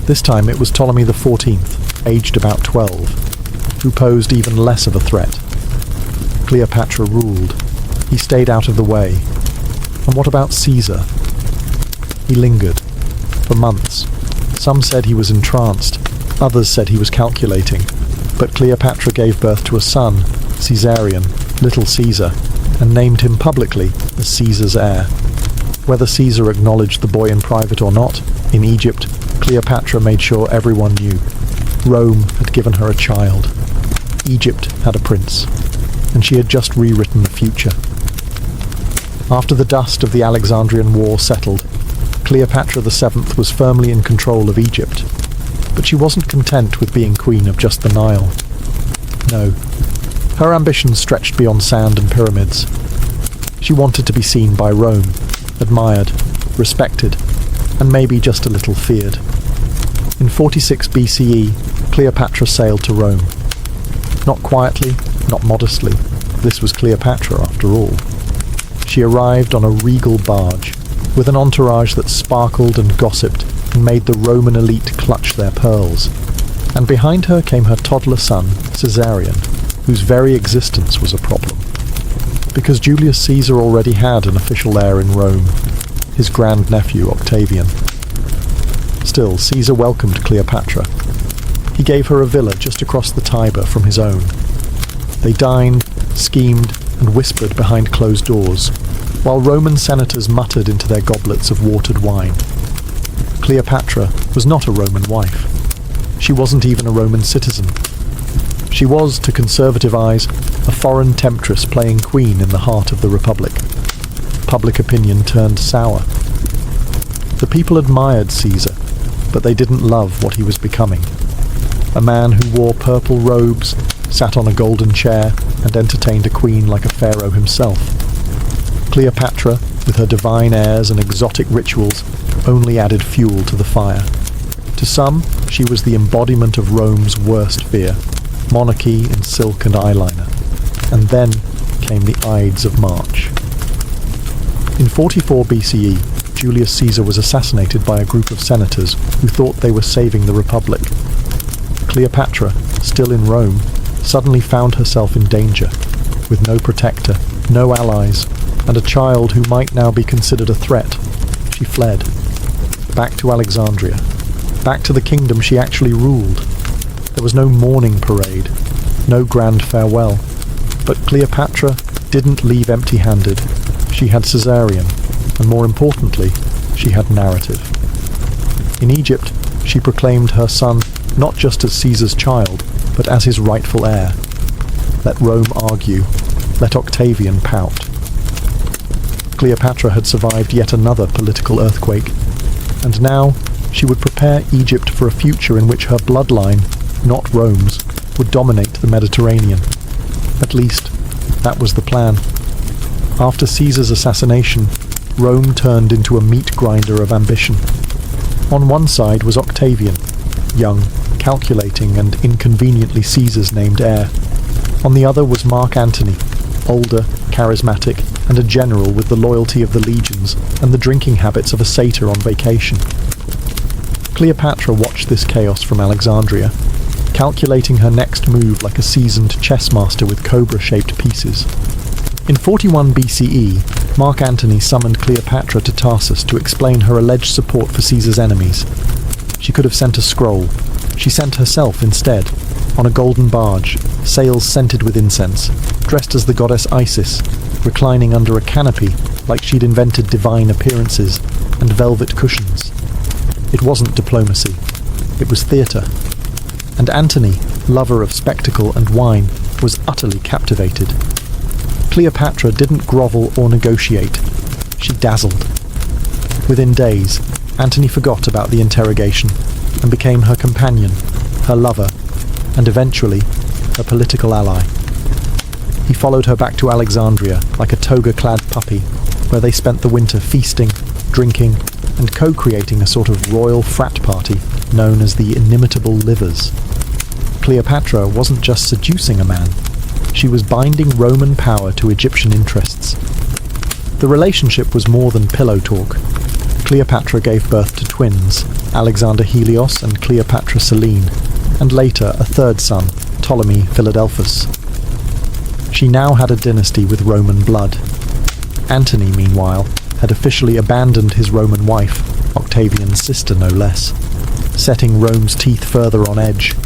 This time it was Ptolemy XIV, aged about 12, who posed even less of a threat. Cleopatra ruled. He stayed out of the way. And what about Caesar? He lingered. For months. Some said he was entranced, others said he was calculating, but Cleopatra gave birth to a son, Caesarion, Little Caesar, and named him publicly as Caesar's heir. Whether Caesar acknowledged the boy in private or not, in Egypt, Cleopatra made sure everyone knew. Rome had given her a child. Egypt had a prince, and she had just rewritten the future. After the dust of the Alexandrian War settled, Cleopatra VII was firmly in control of Egypt, but she wasn't content with being queen of just the Nile. No, her ambitions stretched beyond sand and pyramids. She wanted to be seen by Rome, admired, respected, and maybe just a little feared. In 46 BCE, Cleopatra sailed to Rome. Not quietly, not modestly. This was Cleopatra after all. She arrived on a regal barge, with an entourage that sparkled and gossiped and made the Roman elite clutch their pearls. And behind her came her toddler son, Caesarion, whose very existence was a problem. Because Julius Caesar already had an official heir in Rome, his grandnephew Octavian. Still, Caesar welcomed Cleopatra. He gave her a villa just across the Tiber from his own. They dined, schemed, and whispered behind closed doors, while Roman senators muttered into their goblets of watered wine. Cleopatra was not a Roman wife. She wasn't even a Roman citizen. She was, to conservative eyes, a foreign temptress playing queen in the heart of the Republic. Public opinion turned sour. The people admired Caesar, but they didn't love what he was becoming. A man who wore purple robes, sat on a golden chair, and entertained a queen like a pharaoh himself. Cleopatra, with her divine airs and exotic rituals, only added fuel to the fire. To some, she was the embodiment of Rome's worst fear, monarchy in silk and eyeliner. And then came the Ides of March. In 44 BCE, Julius Caesar was assassinated by a group of senators who thought they were saving the Republic. Cleopatra, still in Rome, suddenly found herself in danger, with no protector, no allies, and a child who might now be considered a threat. She fled. Back to Alexandria. Back to the kingdom she actually ruled. There was no mourning parade, no grand farewell. But Cleopatra didn't leave empty-handed. She had Caesarion, and more importantly, she had narrative. In Egypt, she proclaimed her son not just as Caesar's child, but as his rightful heir. Let Rome argue, let Octavian pout. Cleopatra had survived yet another political earthquake, and now she would prepare Egypt for a future in which her bloodline, not Rome's, would dominate the Mediterranean. At least, that was the plan. After Caesar's assassination, Rome turned into a meat grinder of ambition. On one side was Octavian, young, calculating and inconveniently Caesar's named heir. On the other was Mark Antony, older, charismatic, and a general with the loyalty of the legions and the drinking habits of a satyr on vacation. Cleopatra watched this chaos from Alexandria, calculating her next move like a seasoned chess master with cobra-shaped pieces. In 41 BCE, Mark Antony summoned Cleopatra to Tarsus to explain her alleged support for Caesar's enemies. She could have sent a scroll. She sent herself instead, on a golden barge, sails scented with incense, dressed as the goddess Isis, reclining under a canopy like she'd invented divine appearances and velvet cushions. It wasn't diplomacy. It was theatre. And Antony, lover of spectacle and wine, was utterly captivated. Cleopatra didn't grovel or negotiate. She dazzled. Within days, Antony forgot about the interrogation and became her companion, her lover, and eventually her political ally. He followed her back to Alexandria like a toga-clad puppy, where they spent the winter feasting, drinking, and co-creating a sort of royal frat party known as the Inimitable Livers. Cleopatra wasn't just seducing a man, she was binding Roman power to Egyptian interests. The relationship was more than pillow talk. Cleopatra gave birth to twins, Alexander Helios and Cleopatra Serene, and later a third son, Ptolemy Philadelphus. She now had a dynasty with Roman blood. Antony, meanwhile, had officially abandoned his Roman wife, Octavian's sister no less, setting Rome's teeth further on edge.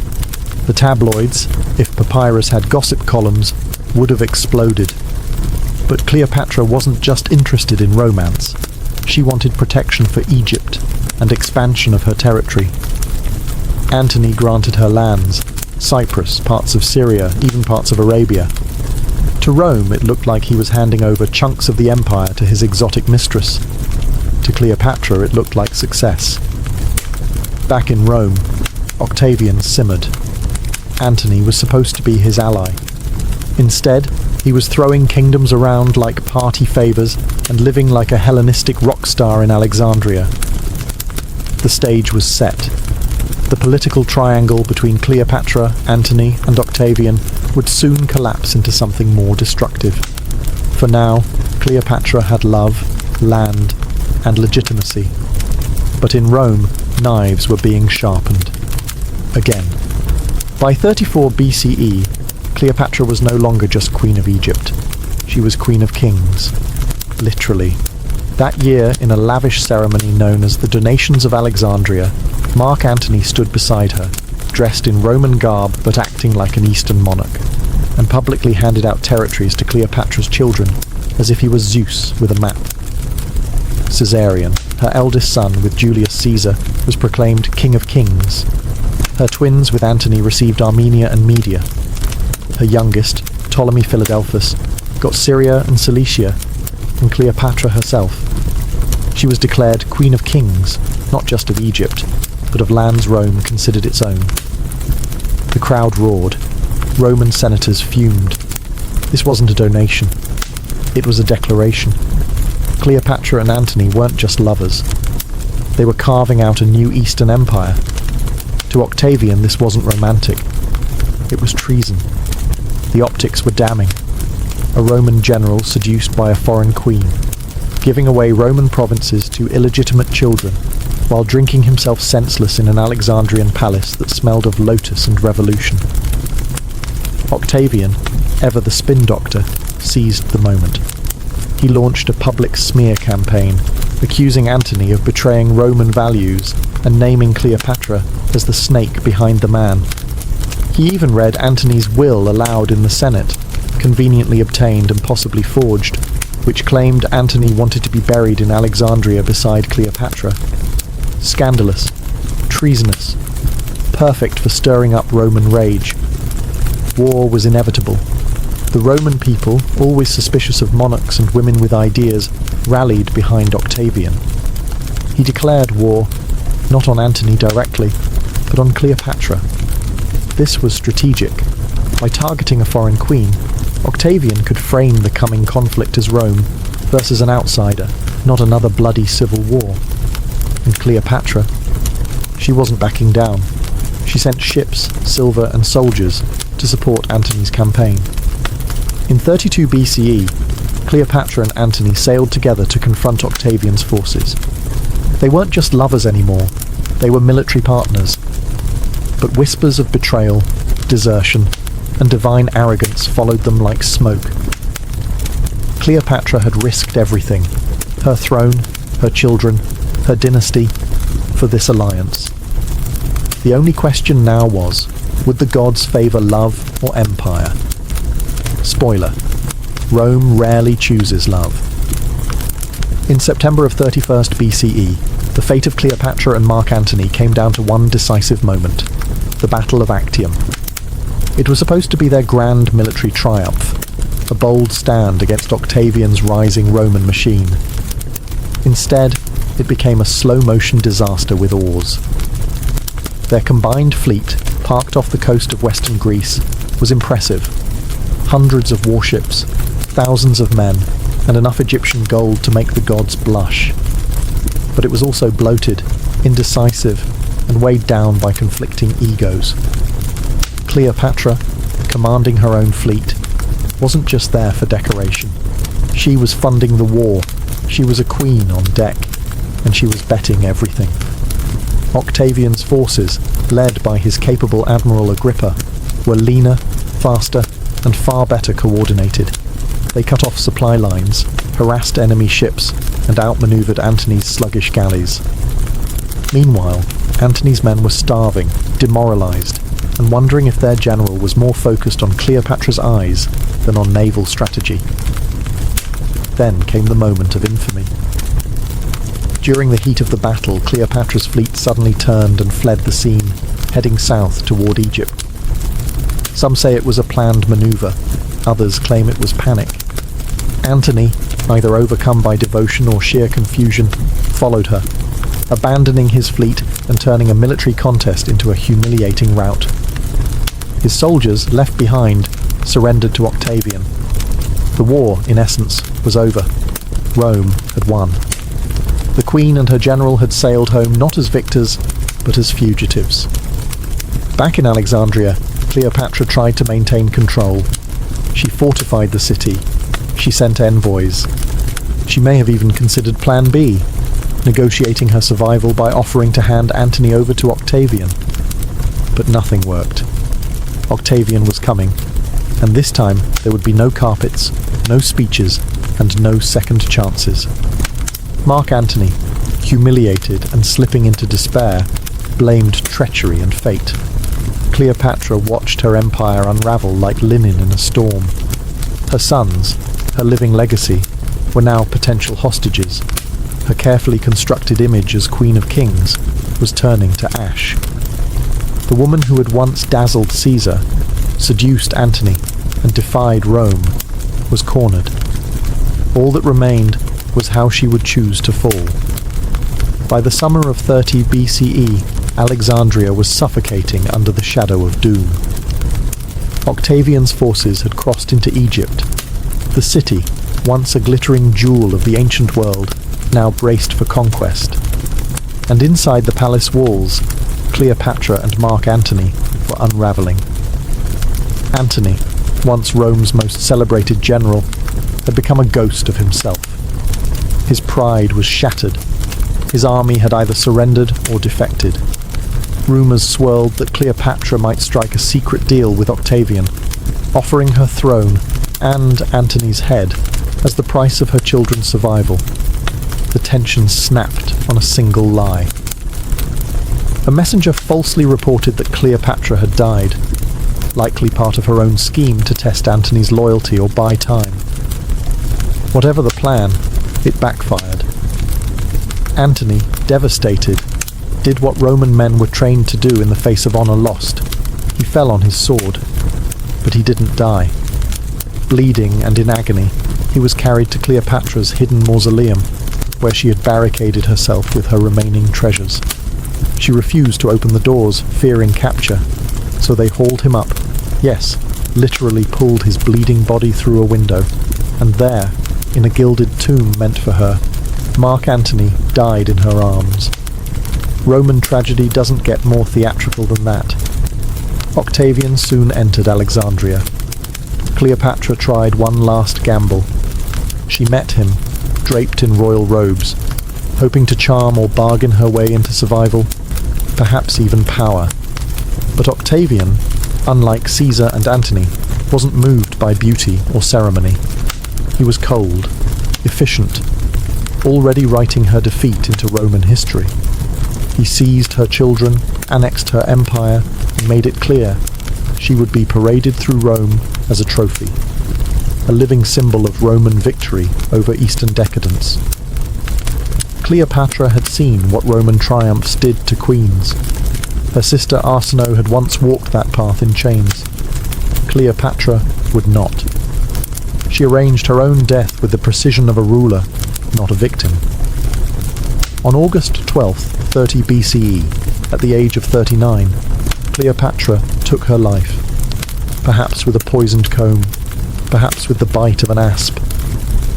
The tabloids, if papyrus had gossip columns, would have exploded. But Cleopatra wasn't just interested in romance. She wanted protection for Egypt and expansion of her territory. Antony granted her lands, Cyprus, parts of Syria, even parts of Arabia. To Rome, it looked like he was handing over chunks of the empire to his exotic mistress. To Cleopatra, it looked like success. Back in Rome, Octavian simmered. Antony was supposed to be his ally. Instead, he was throwing kingdoms around like party favours and living like a Hellenistic rock star in Alexandria. The stage was set. The political triangle between Cleopatra, Antony, and Octavian would soon collapse into something more destructive. For now, Cleopatra had love, land, and legitimacy. But in Rome, knives were being sharpened. Again. By 34 BCE, Cleopatra was no longer just Queen of Egypt. She was Queen of Kings. Literally. That year, in a lavish ceremony known as the Donations of Alexandria, Mark Antony stood beside her, dressed in Roman garb but acting like an Eastern monarch, and publicly handed out territories to Cleopatra's children, as if he was Zeus with a map. Caesarion, her eldest son with Julius Caesar, was proclaimed King of Kings. Her twins with Antony received Armenia and Media. Her youngest, Ptolemy Philadelphus, got Syria and Cilicia, and Cleopatra herself. She was declared Queen of Kings, not just of Egypt, but of lands Rome considered its own. The crowd roared. Roman senators fumed. This wasn't a donation. It was a declaration. Cleopatra and Antony weren't just lovers. They were carving out a new Eastern Empire. To Octavian, this wasn't romantic. It was treason. The optics were damning. A Roman general seduced by a foreign queen, giving away Roman provinces to illegitimate children, while drinking himself senseless in an Alexandrian palace that smelled of lotus and revolution. Octavian, ever the spin doctor, seized the moment. He launched a public smear campaign, accusing Antony of betraying Roman values and naming Cleopatra as the snake behind the man. He even read Antony's will aloud in the Senate, conveniently obtained and possibly forged, which claimed Antony wanted to be buried in Alexandria beside Cleopatra. Scandalous, treasonous, perfect for stirring up Roman rage. War was inevitable. The Roman people, always suspicious of monarchs and women with ideas, rallied behind Octavian. He declared war, not on Antony directly, but on Cleopatra. This was strategic. By targeting a foreign queen, Octavian could frame the coming conflict as Rome versus an outsider, not another bloody civil war. And Cleopatra, she wasn't backing down. She sent ships, silver, and soldiers to support Antony's campaign. In 32 BCE, Cleopatra and Antony sailed together to confront Octavian's forces. They weren't just lovers anymore, they were military partners. But whispers of betrayal, desertion, and divine arrogance followed them like smoke. Cleopatra had risked everything, her throne, her children, her dynasty, for this alliance. The only question now was, would the gods favour love or empire? Spoiler: Rome rarely chooses love. In September of 31st BCE, the fate of Cleopatra and Mark Antony came down to one decisive moment, the Battle of Actium. It was supposed to be their grand military triumph, a bold stand against Octavian's rising Roman machine. Instead, it became a slow-motion disaster with oars. Their combined fleet, parked off the coast of western Greece, was impressive. Hundreds of warships, thousands of men, and enough Egyptian gold to make the gods blush. But it was also bloated, indecisive, and weighed down by conflicting egos. Cleopatra, commanding her own fleet, wasn't just there for decoration. She was funding the war, she was a queen on deck, and she was betting everything. Octavian's forces, led by his capable Admiral Agrippa, were leaner, faster, and far better coordinated. They cut off supply lines, harassed enemy ships, and outmaneuvered Antony's sluggish galleys. Meanwhile, Antony's men were starving, demoralized, and wondering if their general was more focused on Cleopatra's eyes than on naval strategy. Then came the moment of infamy. During the heat of the battle, Cleopatra's fleet suddenly turned and fled the scene, heading south toward Egypt. Some say it was a planned maneuver, others claim it was panic. Antony, either overcome by devotion or sheer confusion, followed her, abandoning his fleet and turning a military contest into a humiliating rout. His soldiers, left behind, surrendered to Octavian. The war, in essence, was over. Rome had won. The queen and her general had sailed home not as victors, but as fugitives. Back in Alexandria, Cleopatra tried to maintain control. She fortified the city. She sent envoys. She may have even considered Plan B, negotiating her survival by offering to hand Antony over to Octavian. But nothing worked. Octavian was coming, and this time there would be no carpets, no speeches, and no second chances. Mark Antony, humiliated and slipping into despair, blamed treachery and fate. Cleopatra watched her empire unravel like linen in a storm. Her sons, her living legacy, were now potential hostages. Her carefully constructed image as Queen of Kings was turning to ash. The woman who had once dazzled Caesar, seduced Antony, and defied Rome, was cornered. All that remained was how she would choose to fall. By the summer of 30 BCE, Alexandria was suffocating under the shadow of doom. Octavian's forces had crossed into Egypt. The city, once a glittering jewel of the ancient world, now braced for conquest. And inside the palace walls, Cleopatra and Mark Antony were unravelling. Antony, once Rome's most celebrated general, had become a ghost of himself. His pride was shattered. His army had either surrendered or defected. Rumours swirled that Cleopatra might strike a secret deal with Octavian, offering her throne and Antony's head as the price of her children's survival. The tension snapped on a single lie. A messenger falsely reported that Cleopatra had died, likely part of her own scheme to test Antony's loyalty or buy time. Whatever the plan, it backfired. Antony, devastated, did what Roman men were trained to do in the face of honour lost. He fell on his sword, but he didn't die. Bleeding and in agony, he was carried to Cleopatra's hidden mausoleum, where she had barricaded herself with her remaining treasures. She refused to open the doors, fearing capture, so they hauled him up, yes, literally pulled his bleeding body through a window, and there, in a gilded tomb meant for her, Mark Antony died in her arms. Roman tragedy doesn't get more theatrical than that. Octavian soon entered Alexandria. Cleopatra tried one last gamble. She met him, draped in royal robes, hoping to charm or bargain her way into survival, perhaps even power. But Octavian, unlike Caesar and Antony, wasn't moved by beauty or ceremony. He was cold, efficient, already writing her defeat into Roman history. He seized her children, annexed her empire, and made it clear she would be paraded through Rome as a trophy, a living symbol of Roman victory over Eastern decadence. Cleopatra had seen what Roman triumphs did to queens. Her sister Arsinoe had once walked that path in chains. Cleopatra would not. She arranged her own death with the precision of a ruler, not a victim. On August 12th, 30 BCE, at the age of 39, Cleopatra took her life, perhaps with a poisoned comb, perhaps with the bite of an asp.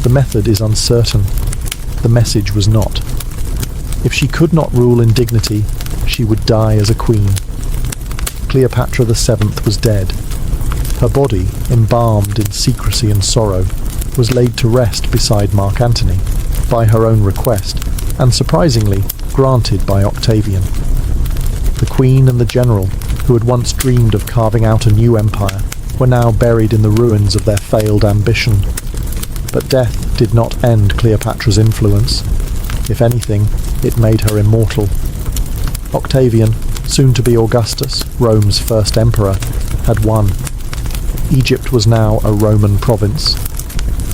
The method is uncertain. The message was not. If she could not rule in dignity, she would die as a queen. Cleopatra VII was dead. Her body, embalmed in secrecy and sorrow, was laid to rest beside Mark Antony, by her own request, and surprisingly, granted by Octavian. The queen and the general, who had once dreamed of carving out a new empire, were now buried in the ruins of their failed ambition. But death did not end Cleopatra's influence. If anything, it made her immortal. Octavian, soon to be Augustus, Rome's first emperor, had won. Egypt was now a Roman province.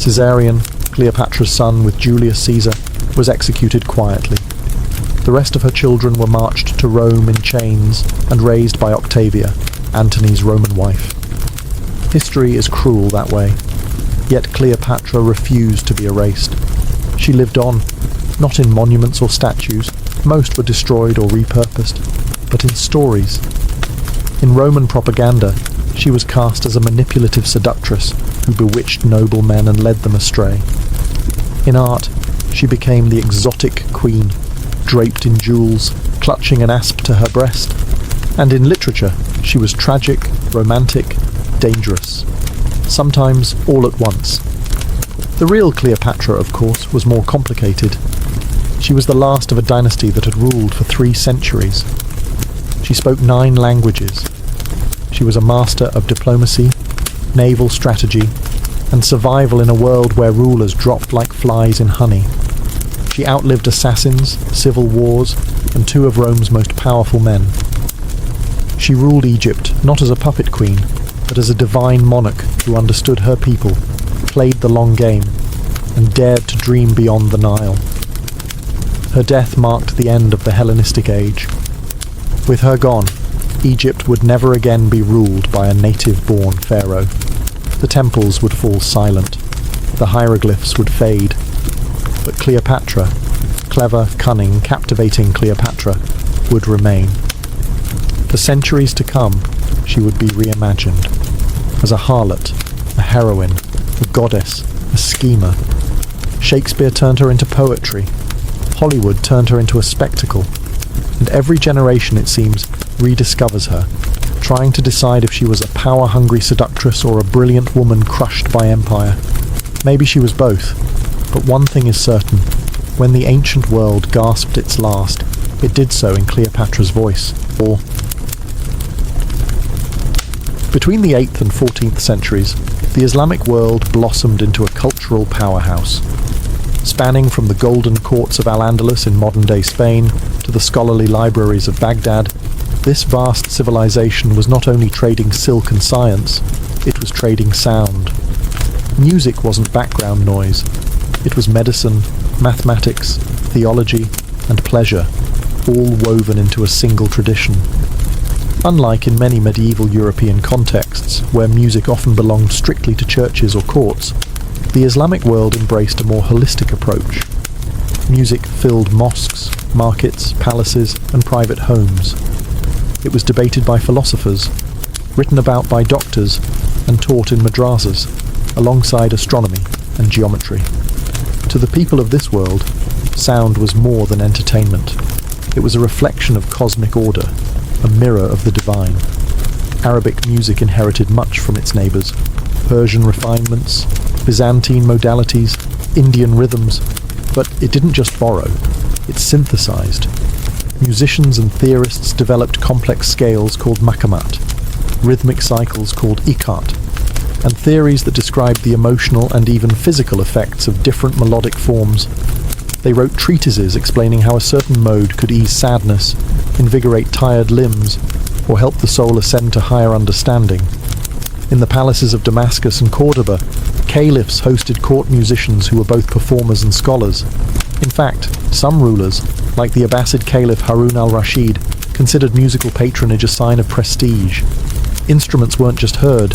Caesarion, Cleopatra's son with Julius Caesar, was executed quietly. The rest of her children were marched to Rome in chains and raised by Octavia, Antony's Roman wife. History is cruel that way. Yet Cleopatra refused to be erased. She lived on, not in monuments or statues, most were destroyed or repurposed, but in stories. In Roman propaganda, she was cast as a manipulative seductress who bewitched noble men and led them astray. In art, she became the exotic queen, draped in jewels, clutching an asp to her breast. And in literature, she was tragic, romantic, dangerous. Sometimes all at once. The real Cleopatra, of course, was more complicated. She was the last of a dynasty that had ruled for 3 centuries. She spoke 9 languages. She was a master of diplomacy, naval strategy, and survival in a world where rulers dropped like flies in honey. She outlived assassins, civil wars, and 2 of Rome's most powerful men. She ruled Egypt not as a puppet queen, but as a divine monarch who understood her people, played the long game, and dared to dream beyond the Nile. Her death marked the end of the Hellenistic age. With her gone, Egypt would never again be ruled by a native-born pharaoh. The temples would fall silent. The hieroglyphs would fade. But Cleopatra, clever, cunning, captivating Cleopatra, would remain. For centuries to come, she would be reimagined. As a harlot, a heroine, a goddess, a schemer. Shakespeare turned her into poetry. Hollywood turned her into a spectacle. And every generation, it seems, rediscovers her, trying to decide if she was a power-hungry seductress or a brilliant woman crushed by empire. Maybe she was both, but one thing is certain. When the ancient world gasped its last, it did so in Cleopatra's voice. Or between the 8th and 14th centuries, the Islamic world blossomed into a cultural powerhouse. Spanning from the golden courts of Al-Andalus in modern-day Spain to the scholarly libraries of Baghdad, this vast civilization was not only trading silk and science, it was trading sound. Music wasn't background noise. It was medicine, mathematics, theology, and pleasure, all woven into a single tradition. Unlike in many medieval European contexts, where music often belonged strictly to churches or courts, the Islamic world embraced a more holistic approach. Music filled mosques, markets, palaces, and private homes. It was debated by philosophers, written about by doctors, and taught in madrasas, alongside astronomy and geometry. To the people of this world, sound was more than entertainment. It was a reflection of cosmic order, a mirror of the divine. Arabic music inherited much from its neighbours: Persian refinements, Byzantine modalities, Indian rhythms, but it didn't just borrow, it synthesized. Musicians and theorists developed complex scales called maqamat, rhythmic cycles called iqat, and theories that described the emotional and even physical effects of different melodic forms. They wrote treatises explaining how a certain mode could ease sadness, invigorate tired limbs, or help the soul ascend to higher understanding. In the palaces of Damascus and Cordoba, caliphs hosted court musicians who were both performers and scholars. In fact, some rulers, like the Abbasid Caliph Harun al-Rashid, considered musical patronage a sign of prestige. Instruments weren't just heard,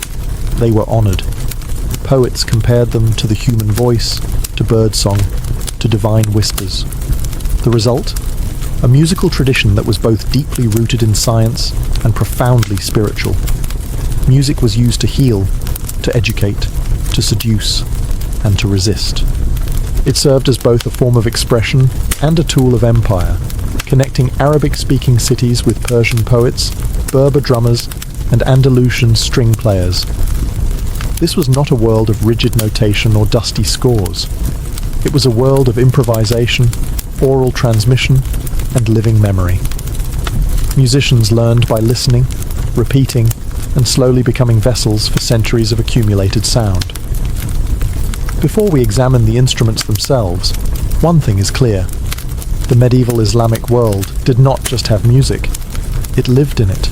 they were honoured. Poets compared them to the human voice, to birdsong, to divine whispers. The result? A musical tradition that was both deeply rooted in science and profoundly spiritual. Music was used to heal, to educate, to seduce, and to resist. It served as both a form of expression and a tool of empire, connecting Arabic-speaking cities with Persian poets, Berber drummers, and Andalusian string players. This was not a world of rigid notation or dusty scores. It was a world of improvisation, oral transmission, and living memory. Musicians learned by listening, repeating, and slowly becoming vessels for centuries of accumulated sound. Before we examine the instruments themselves, one thing is clear. The medieval Islamic world did not just have music, it lived in it.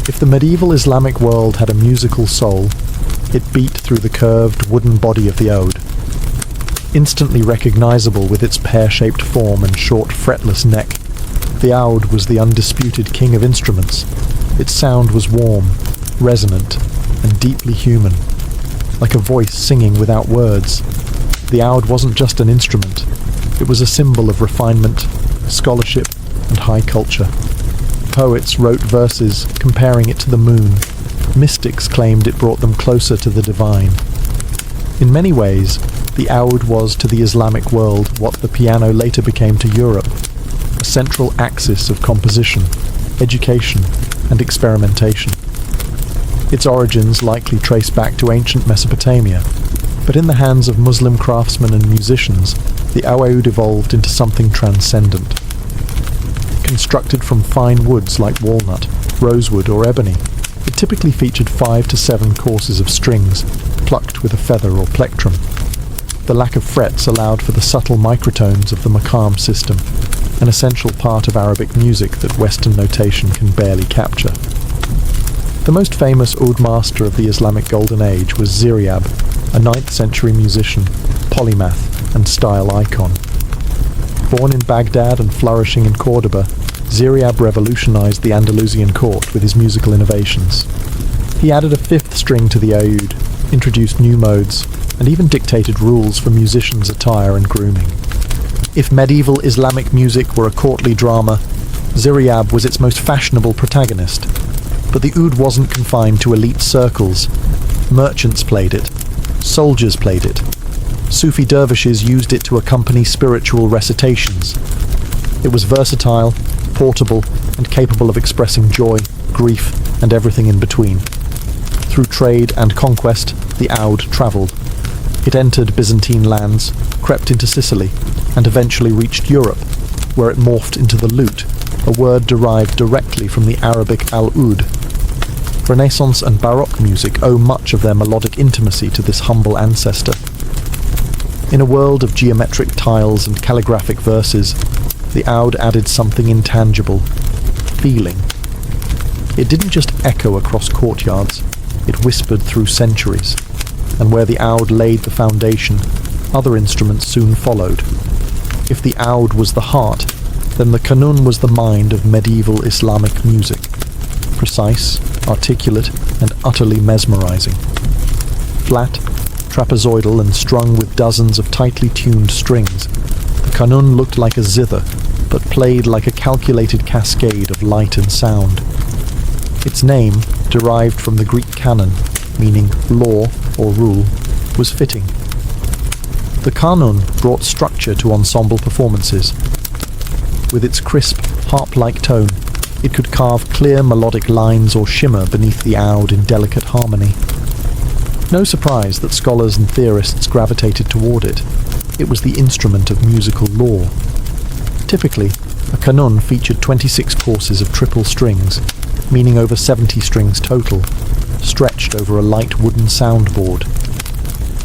If the medieval Islamic world had a musical soul, it beat through the curved wooden body of the oud. Instantly recognizable with its pear-shaped form and short fretless neck, the oud was the undisputed king of instruments. Its sound was warm, resonant, and deeply human, like a voice singing without words. The oud wasn't just an instrument, it was a symbol of refinement, scholarship, and high culture. Poets wrote verses comparing it to the moon. Mystics claimed it brought them closer to the divine. In many ways, the oud was to the Islamic world what the piano later became to Europe, a central axis of composition, education, and experimentation. Its origins likely trace back to ancient Mesopotamia, but in the hands of Muslim craftsmen and musicians, the oud evolved into something transcendent. Constructed from fine woods like walnut, rosewood, or ebony, it typically featured 5 to 7 courses of strings, plucked with a feather or plectrum. The lack of frets allowed for the subtle microtones of the maqam system, an essential part of Arabic music that Western notation can barely capture. The most famous oud master of the Islamic Golden Age was Ziryab, a 9th century musician, polymath, and style icon. Born in Baghdad and flourishing in Cordoba, Ziryab revolutionized the Andalusian court with his musical innovations. He added a 5th string to the oud, introduced new modes, and even dictated rules for musicians' attire and grooming. If medieval Islamic music were a courtly drama, Ziryab was its most fashionable protagonist. But the oud wasn't confined to elite circles. Merchants played it. Soldiers played it. Sufi dervishes used it to accompany spiritual recitations. It was versatile, portable, and capable of expressing joy, grief, and everything in between. Through trade and conquest, the oud travelled. It entered Byzantine lands, crept into Sicily, and eventually reached Europe, where it morphed into the lute, a word derived directly from the Arabic al-oud. Renaissance and Baroque music owe much of their melodic intimacy to this humble ancestor. In a world of geometric tiles and calligraphic verses, the oud added something intangible: feeling. It didn't just echo across courtyards, it whispered through centuries, and where the oud laid the foundation, other instruments soon followed. If the oud was the heart, then the qanun was the mind of medieval Islamic music. Precise, articulate, and utterly mesmerizing. Flat, trapezoidal, and strung with dozens of tightly tuned strings, the qanun looked like a zither, but played like a calculated cascade of light and sound. Its name, derived from the Greek canon, meaning law or rule, was fitting. The qanun brought structure to ensemble performances. With its crisp, harp-like tone, it could carve clear melodic lines or shimmer beneath the oud in delicate harmony. No surprise that scholars and theorists gravitated toward it. It was the instrument of musical lore. Typically, a kanun featured 26 courses of triple strings, meaning over 70 strings total, stretched over a light wooden soundboard.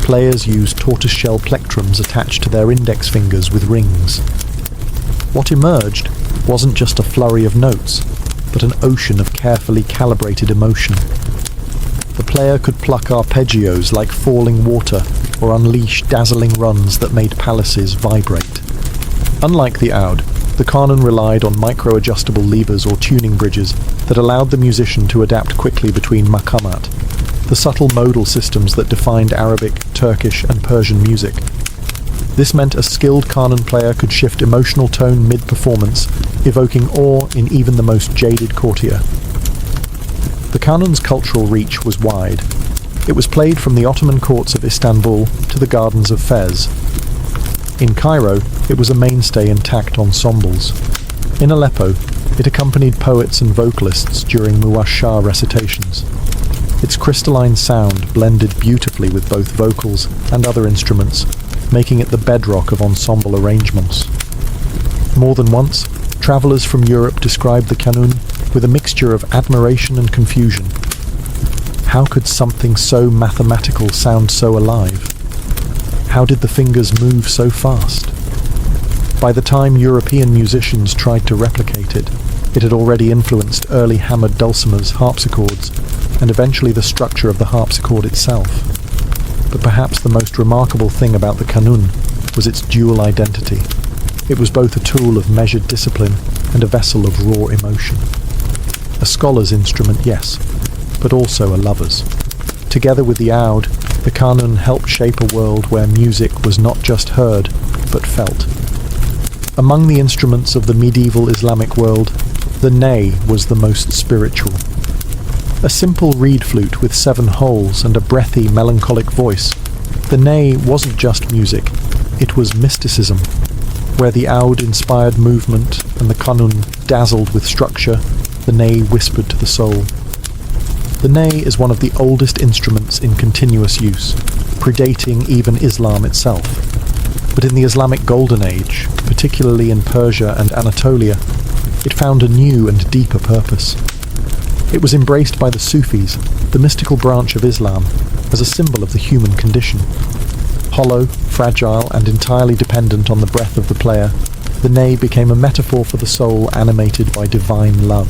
Players used tortoiseshell plectrums attached to their index fingers with rings. What emerged wasn't just a flurry of notes, but an ocean of carefully calibrated emotion. The player could pluck arpeggios like falling water or unleash dazzling runs that made palaces vibrate. Unlike the oud, the kanun relied on micro-adjustable levers or tuning bridges that allowed the musician to adapt quickly between maqamat, the subtle modal systems that defined Arabic, Turkish, and Persian music. This meant a skilled kanun player could shift emotional tone mid-performance, evoking awe in even the most jaded courtier. The kanun's cultural reach was wide. It was played from the Ottoman courts of Istanbul to the gardens of Fez. In Cairo, it was a mainstay in tacked ensembles. In Aleppo, it accompanied poets and vocalists during muwashshah recitations. Its crystalline sound blended beautifully with both vocals and other instruments, making it the bedrock of ensemble arrangements. More than once, travellers from Europe described the kanun with a mixture of admiration and confusion. How could something so mathematical sound so alive? How did the fingers move so fast? By the time European musicians tried to replicate it, it had already influenced early hammered dulcimers, harpsichords, and eventually the structure of the harpsichord itself. But perhaps the most remarkable thing about the kanun was its dual identity. It was both a tool of measured discipline and a vessel of raw emotion. A scholar's instrument, yes, but also a lover's. Together with the oud, the kanun helped shape a world where music was not just heard, but felt. Among the instruments of the medieval Islamic world, the ney was the most spiritual. A simple reed flute with 7 holes and a breathy, melancholic voice, the ney wasn't just music, it was mysticism. Where the oud inspired movement and the kanun dazzled with structure, the ney whispered to the soul. The ney is one of the oldest instruments in continuous use, predating even Islam itself. But in the Islamic Golden Age, particularly in Persia and Anatolia, it found a new and deeper purpose. It was embraced by the Sufis, the mystical branch of Islam, as a symbol of the human condition. Hollow, fragile, and entirely dependent on the breath of the player, the ney became a metaphor for the soul animated by divine love.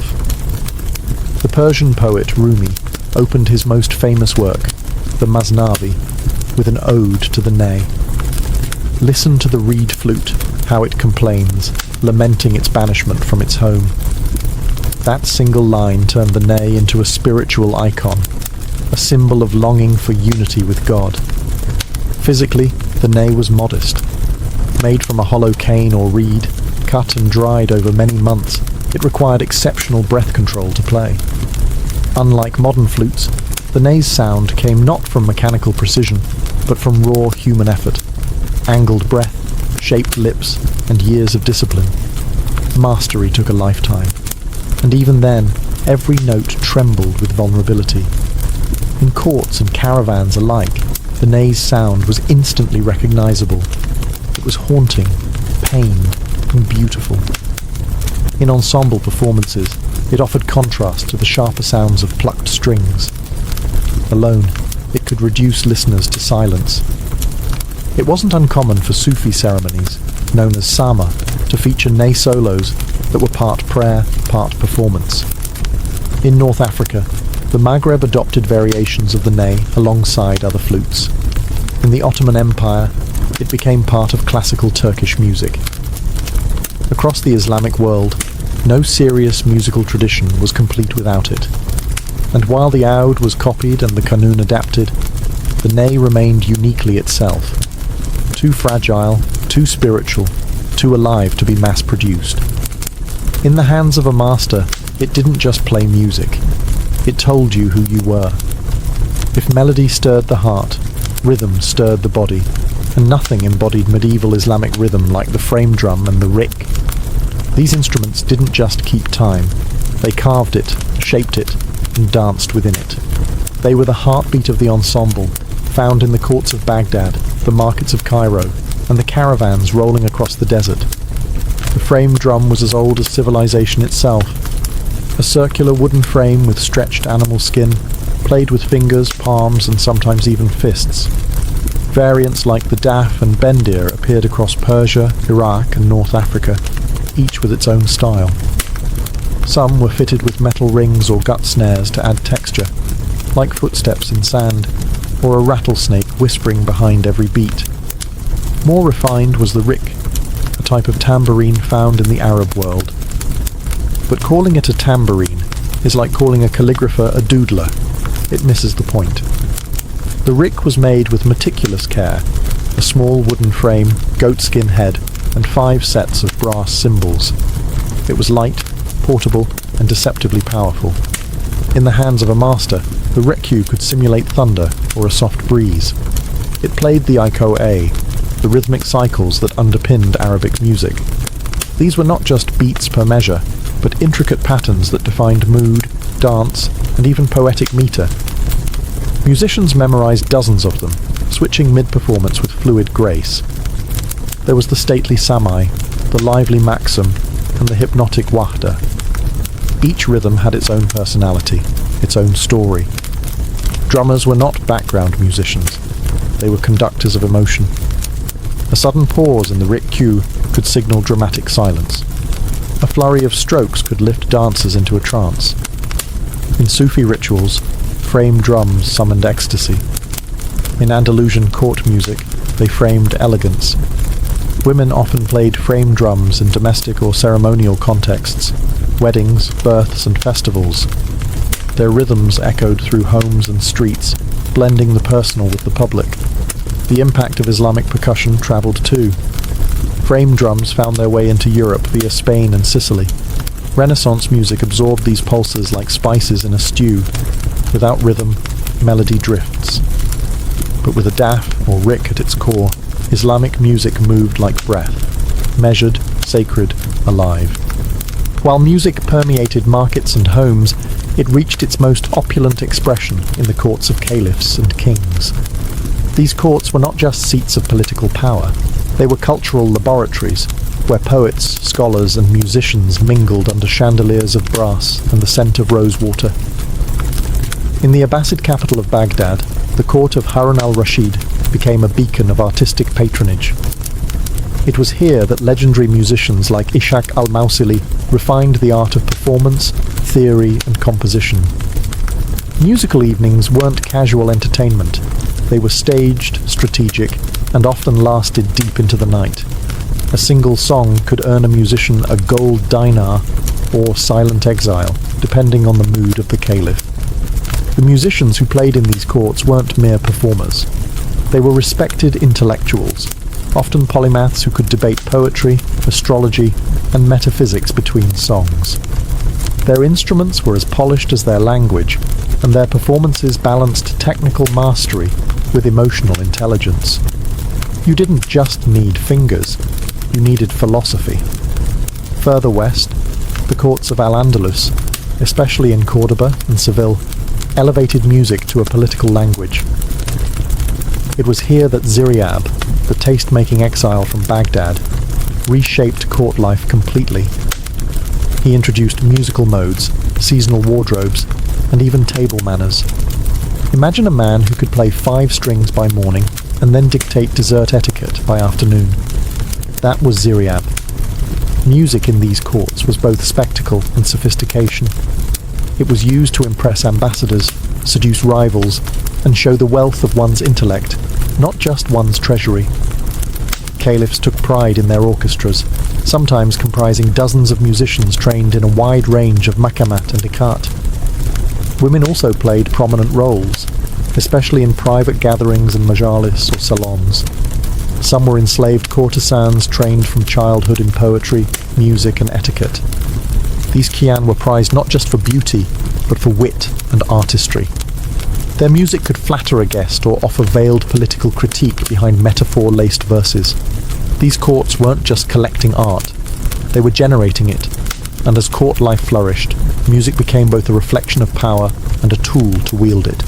The Persian poet Rumi opened his most famous work, the Masnavi, with an ode to the ney. Listen to the reed flute, how it complains, lamenting its banishment from its home. That single line turned the ney into a spiritual icon, a symbol of longing for unity with God. Physically, the ney was modest. Made from a hollow cane or reed, cut and dried over many months, it required exceptional breath control to play. Unlike modern flutes, the ney's sound came not from mechanical precision, but from raw human effort. Angled breath, shaped lips, and years of discipline. Mastery took a lifetime. And even then, every note trembled with vulnerability. In courts and caravans alike, the ney's sound was instantly recognizable. It was haunting, pained, and beautiful. In ensemble performances, it offered contrast to the sharper sounds of plucked strings. Alone, it could reduce listeners to silence. It wasn't uncommon for Sufi ceremonies, known as sama, to feature ney solos that were part prayer, part performance. In North Africa, the Maghreb adopted variations of the ney alongside other flutes. In the Ottoman Empire, it became part of classical Turkish music. Across the Islamic world, no serious musical tradition was complete without it. And while the oud was copied and the kanun adapted, the ney remained uniquely itself. Too fragile, too spiritual, too alive to be mass-produced. In the hands of a master, it didn't just play music. It told you who you were. If melody stirred the heart, rhythm stirred the body, and nothing embodied medieval Islamic rhythm like the frame drum and the rik. These instruments didn't just keep time. They carved it, shaped it, and danced within it. They were the heartbeat of the ensemble, found in the courts of Baghdad, the markets of Cairo, and the caravans rolling across the desert. The frame drum was as old as civilization itself. A circular wooden frame with stretched animal skin, played with fingers, palms, and sometimes even fists. Variants like the daf and bendir appeared across Persia, Iraq, and North Africa, each with its own style. Some were fitted with metal rings or gut snares to add texture, like footsteps in sand, or a rattlesnake whispering behind every beat. More refined was the rik, a type of tambourine found in the Arab world. But calling it a tambourine is like calling a calligrapher a doodler. It misses the point. The rik was made with meticulous care, a small wooden frame, goatskin head, and 5 sets of brass cymbals. It was light, portable, and deceptively powerful. In the hands of a master, the rekyu could simulate thunder or a soft breeze. It played the iko-a, the rhythmic cycles that underpinned Arabic music. These were not just beats per measure, but intricate patterns that defined mood, dance, and even poetic meter. Musicians memorized dozens of them, switching mid-performance with fluid grace. There was the stately samai, the lively maxim, and the hypnotic wahda. Each rhythm had its own personality, its own story. Drummers were not background musicians. They were conductors of emotion. A sudden pause in the rik cue could signal dramatic silence. A flurry of strokes could lift dancers into a trance. In Sufi rituals, frame drums summoned ecstasy. In Andalusian court music, they framed elegance. Women often played frame drums in domestic or ceremonial contexts, weddings, births, and festivals. Their rhythms echoed through homes and streets, blending the personal with the public. The impact of Islamic percussion travelled too. Frame drums found their way into Europe via Spain and Sicily. Renaissance music absorbed these pulses like spices in a stew. Without rhythm, melody drifts. But with a daf, or rik, at its core, Islamic music moved like breath, measured, sacred, alive. While music permeated markets and homes, it reached its most opulent expression in the courts of caliphs and kings. These courts were not just seats of political power, they were cultural laboratories, where poets, scholars, and musicians mingled under chandeliers of brass and the scent of rosewater. In the Abbasid capital of Baghdad, the court of Harun al-Rashid became a beacon of artistic patronage. It was here that legendary musicians like Ishaq al-Mawsili refined the art of performance, theory, and composition. Musical evenings weren't casual entertainment. They were staged, strategic, and often lasted deep into the night. A single song could earn a musician a gold dinar or silent exile, depending on the mood of the caliph. The musicians who played in these courts weren't mere performers. They were respected intellectuals, often polymaths who could debate poetry, astrology, and metaphysics between songs. Their instruments were as polished as their language, and their performances balanced technical mastery with emotional intelligence. You didn't just need fingers, you needed philosophy. Further west, the courts of Al-Andalus, especially in Cordoba and Seville, elevated music to a political language. It was here that Ziryab, the taste-making exile from Baghdad, reshaped court life completely. He introduced musical modes, seasonal wardrobes, and even table manners. Imagine a man who could play 5 strings by morning and then dictate dessert etiquette by afternoon. That was Ziryab. Music in these courts was both spectacle and sophistication. It was used to impress ambassadors, seduce rivals, and show the wealth of one's intellect, not just one's treasury. Caliphs took pride in their orchestras, sometimes comprising dozens of musicians trained in a wide range of maqamat and ikat. Women also played prominent roles, especially in private gatherings and majalis or salons. Some were enslaved courtesans trained from childhood in poetry, music, and etiquette. These Kian were prized not just for beauty, but for wit and artistry. Their music could flatter a guest or offer veiled political critique behind metaphor-laced verses. These courts weren't just collecting art, They were generating it, and as court life flourished, music became both a reflection of power and a tool to wield it.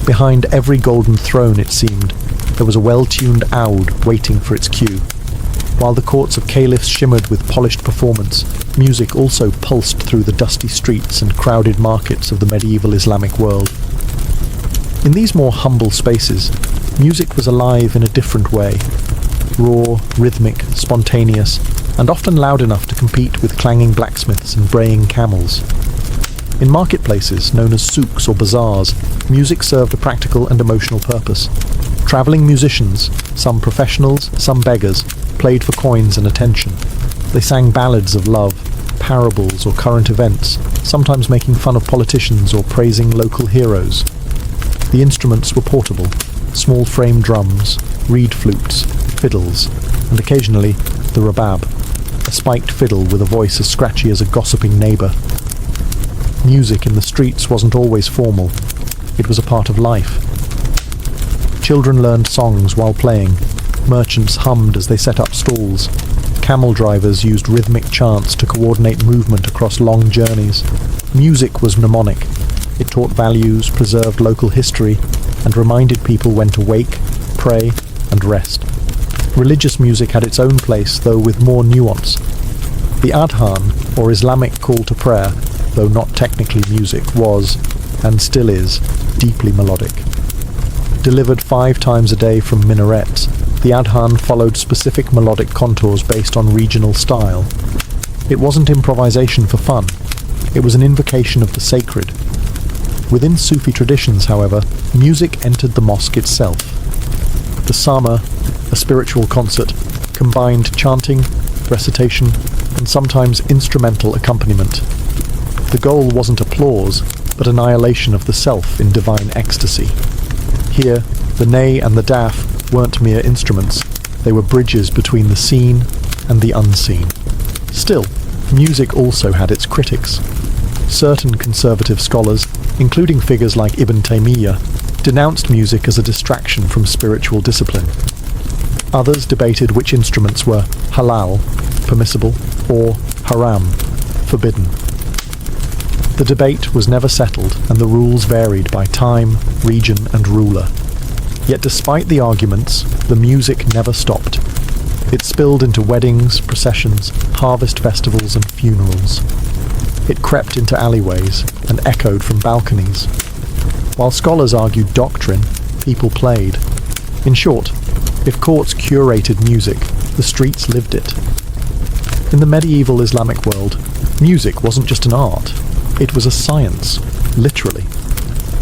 Behind every golden throne, it seemed, there was a well-tuned oud waiting for its cue. While the courts of caliphs shimmered with polished performance, music also pulsed through the dusty streets and crowded markets of the medieval Islamic world. In these more humble spaces, music was alive in a different way. Raw, rhythmic, spontaneous, and often loud enough to compete with clanging blacksmiths and braying camels. In marketplaces, known as souks or bazaars, music served a practical and emotional purpose. Travelling musicians, some professionals, some beggars, played for coins and attention. They sang ballads of love, parables or current events, sometimes making fun of politicians or praising local heroes. The instruments were portable: small frame drums, reed flutes, fiddles, and occasionally the rabab, a spiked fiddle with a voice as scratchy as a gossiping neighbour. Music in the streets wasn't always formal. It was a part of life. Children learned songs while playing. Merchants hummed as they set up stalls. Camel drivers used rhythmic chants to coordinate movement across long journeys. Music was mnemonic. It taught values, preserved local history, and reminded people when to wake, pray, and rest. Religious music had its own place, though with more nuance. The adhan, or Islamic call to prayer, though not technically music, was, and still is, deeply melodic. Delivered 5 times a day from minarets, the adhan followed specific melodic contours based on regional style. It wasn't improvisation for fun. It was an invocation of the sacred. Within Sufi traditions, however, music entered the mosque itself. The sama, a spiritual concert, combined chanting, recitation, and sometimes instrumental accompaniment. The goal wasn't applause, but annihilation of the self in divine ecstasy. Here, the ney and the daf weren't mere instruments. They were bridges between the seen and the unseen. Still, music also had its critics. Certain conservative scholars, including figures like Ibn Taymiyyah, denounced music as a distraction from spiritual discipline. Others debated which instruments were halal, permissible, or haram, forbidden. The debate was never settled, and the rules varied by time, region, and ruler. Yet despite the arguments, the music never stopped. It spilled into weddings, processions, harvest festivals, and funerals. It crept into alleyways and echoed from balconies. While scholars argued doctrine, people played. In short, if courts curated music, the streets lived it. In the medieval Islamic world, music wasn't just an art. It was a science, literally.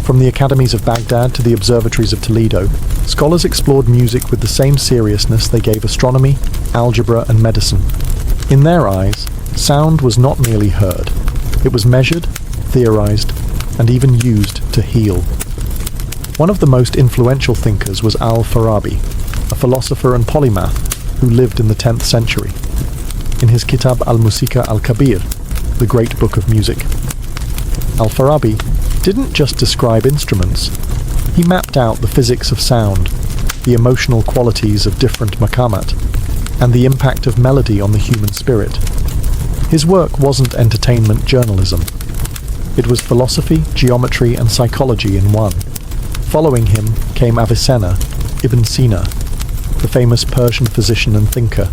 From the academies of Baghdad to the observatories of Toledo, scholars explored music with the same seriousness they gave astronomy, algebra, and medicine. In their eyes, sound was not merely heard. It was measured, theorized, and even used to heal. One of the most influential thinkers was Al-Farabi, a philosopher and polymath who lived in the 10th century. In his Kitab al-Musika al-Kabir, the Great Book of Music, Al-Farabi didn't just describe instruments. He mapped out the physics of sound, the emotional qualities of different maqamat, and the impact of melody on the human spirit. His work wasn't entertainment journalism. It was philosophy, geometry, and psychology in one. Following him came Avicenna, Ibn Sina, the famous Persian physician and thinker,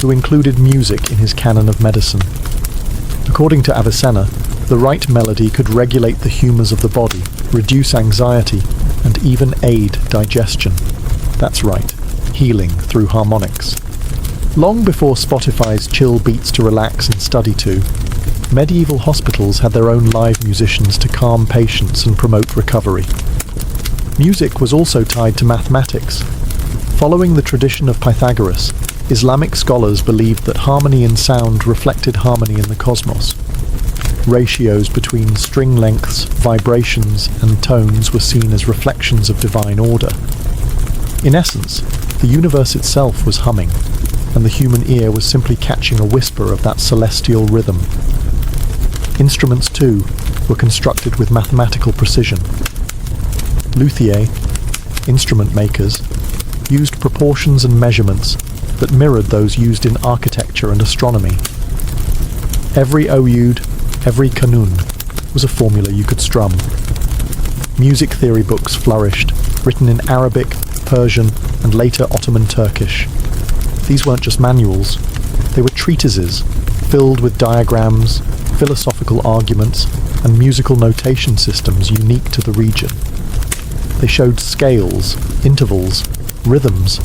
who included music in his canon of medicine. According to Avicenna, the right melody could regulate the humours of the body, reduce anxiety, and even aid digestion. That's right, healing through harmonics. Long before Spotify's chill beats to relax and study to, medieval hospitals had their own live musicians to calm patients and promote recovery. Music was also tied to mathematics. Following the tradition of Pythagoras, Islamic scholars believed that harmony in sound reflected harmony in the cosmos. Ratios between string lengths, vibrations, and tones were seen as reflections of divine order. In essence, the universe itself was humming, and the human ear was simply catching a whisper of that celestial rhythm. Instruments, too, were constructed with mathematical precision. Luthiers, instrument makers, used proportions and measurements that mirrored those used in architecture and astronomy. Every oud, every kanun was a formula you could strum. Music theory books flourished, written in Arabic, Persian, and later Ottoman Turkish. These weren't just manuals, they were treatises filled with diagrams, philosophical arguments, and musical notation systems unique to the region. They showed scales, intervals, rhythms,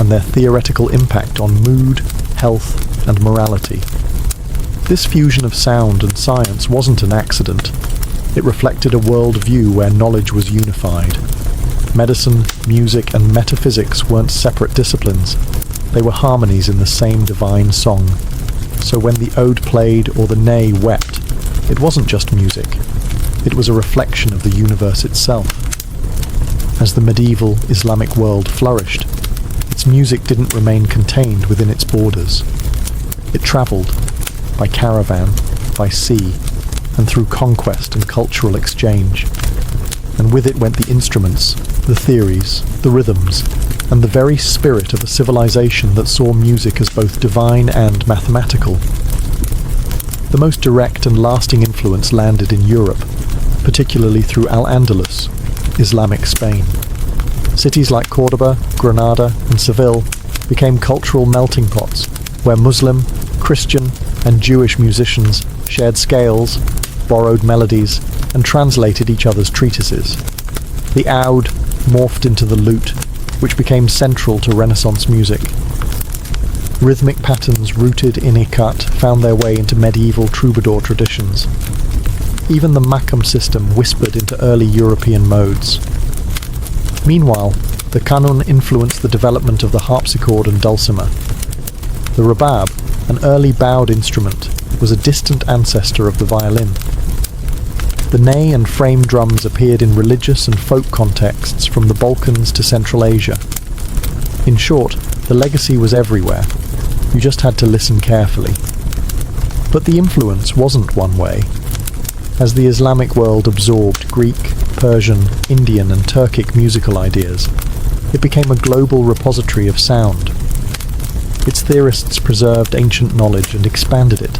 and their theoretical impact on mood, health, and morality. This fusion of sound and science wasn't an accident. It reflected a worldview where knowledge was unified. Medicine, music, and metaphysics weren't separate disciplines. They were harmonies in the same divine song. So when the ode played or the ney wept, it wasn't just music. It was a reflection of the universe itself. As the medieval Islamic world flourished, its music didn't remain contained within its borders. It travelled, by caravan, by sea, and through conquest and cultural exchange. And with it went the instruments, the theories, the rhythms, and the very spirit of a civilization that saw music as both divine and mathematical. The most direct and lasting influence landed in Europe, particularly through Al-Andalus, Islamic Spain. Cities like Córdoba, Granada, and Seville became cultural melting pots where Muslim, Christian, and Jewish musicians shared scales, borrowed melodies, and translated each other's treatises. The oud morphed into the lute, which became central to Renaissance music. Rhythmic patterns rooted in ikat found their way into medieval troubadour traditions. Even the makam system whispered into early European modes. Meanwhile, the kanun influenced the development of the harpsichord and dulcimer. The rabab, an early bowed instrument, was a distant ancestor of the violin. The ney and frame drums appeared in religious and folk contexts from the Balkans to Central Asia. In short, the legacy was everywhere. You just had to listen carefully. But the influence wasn't one way. As the Islamic world absorbed Greek, Persian, Indian, and Turkic musical ideas, it became a global repository of sound. Its theorists preserved ancient knowledge and expanded it.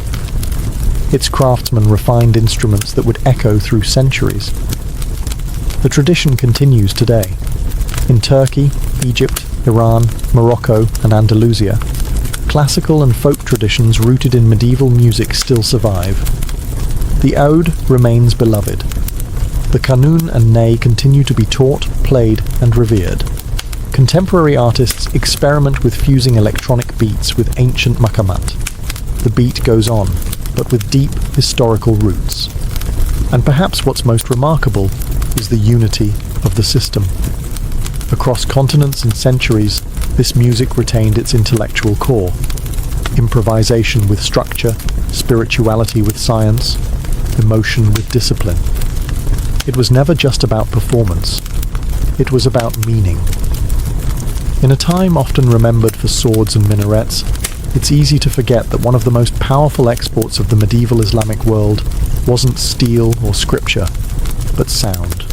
Its craftsmen refined instruments that would echo through centuries. The tradition continues today. In Turkey, Egypt, Iran, Morocco, and Andalusia, classical and folk traditions rooted in medieval music still survive. The ode remains beloved. The kanun and ney continue to be taught, played, and revered. Contemporary artists experiment with fusing electronic beats with ancient makamat. The beat goes on, but with deep historical roots. And perhaps what's most remarkable is the unity of the system. Across continents and centuries, this music retained its intellectual core. Improvisation with structure, spirituality with science, emotion with discipline. It was never just about performance. It was about meaning. In a time often remembered for swords and minarets, it's easy to forget that one of the most powerful exports of the medieval Islamic world wasn't steel or scripture, but sound.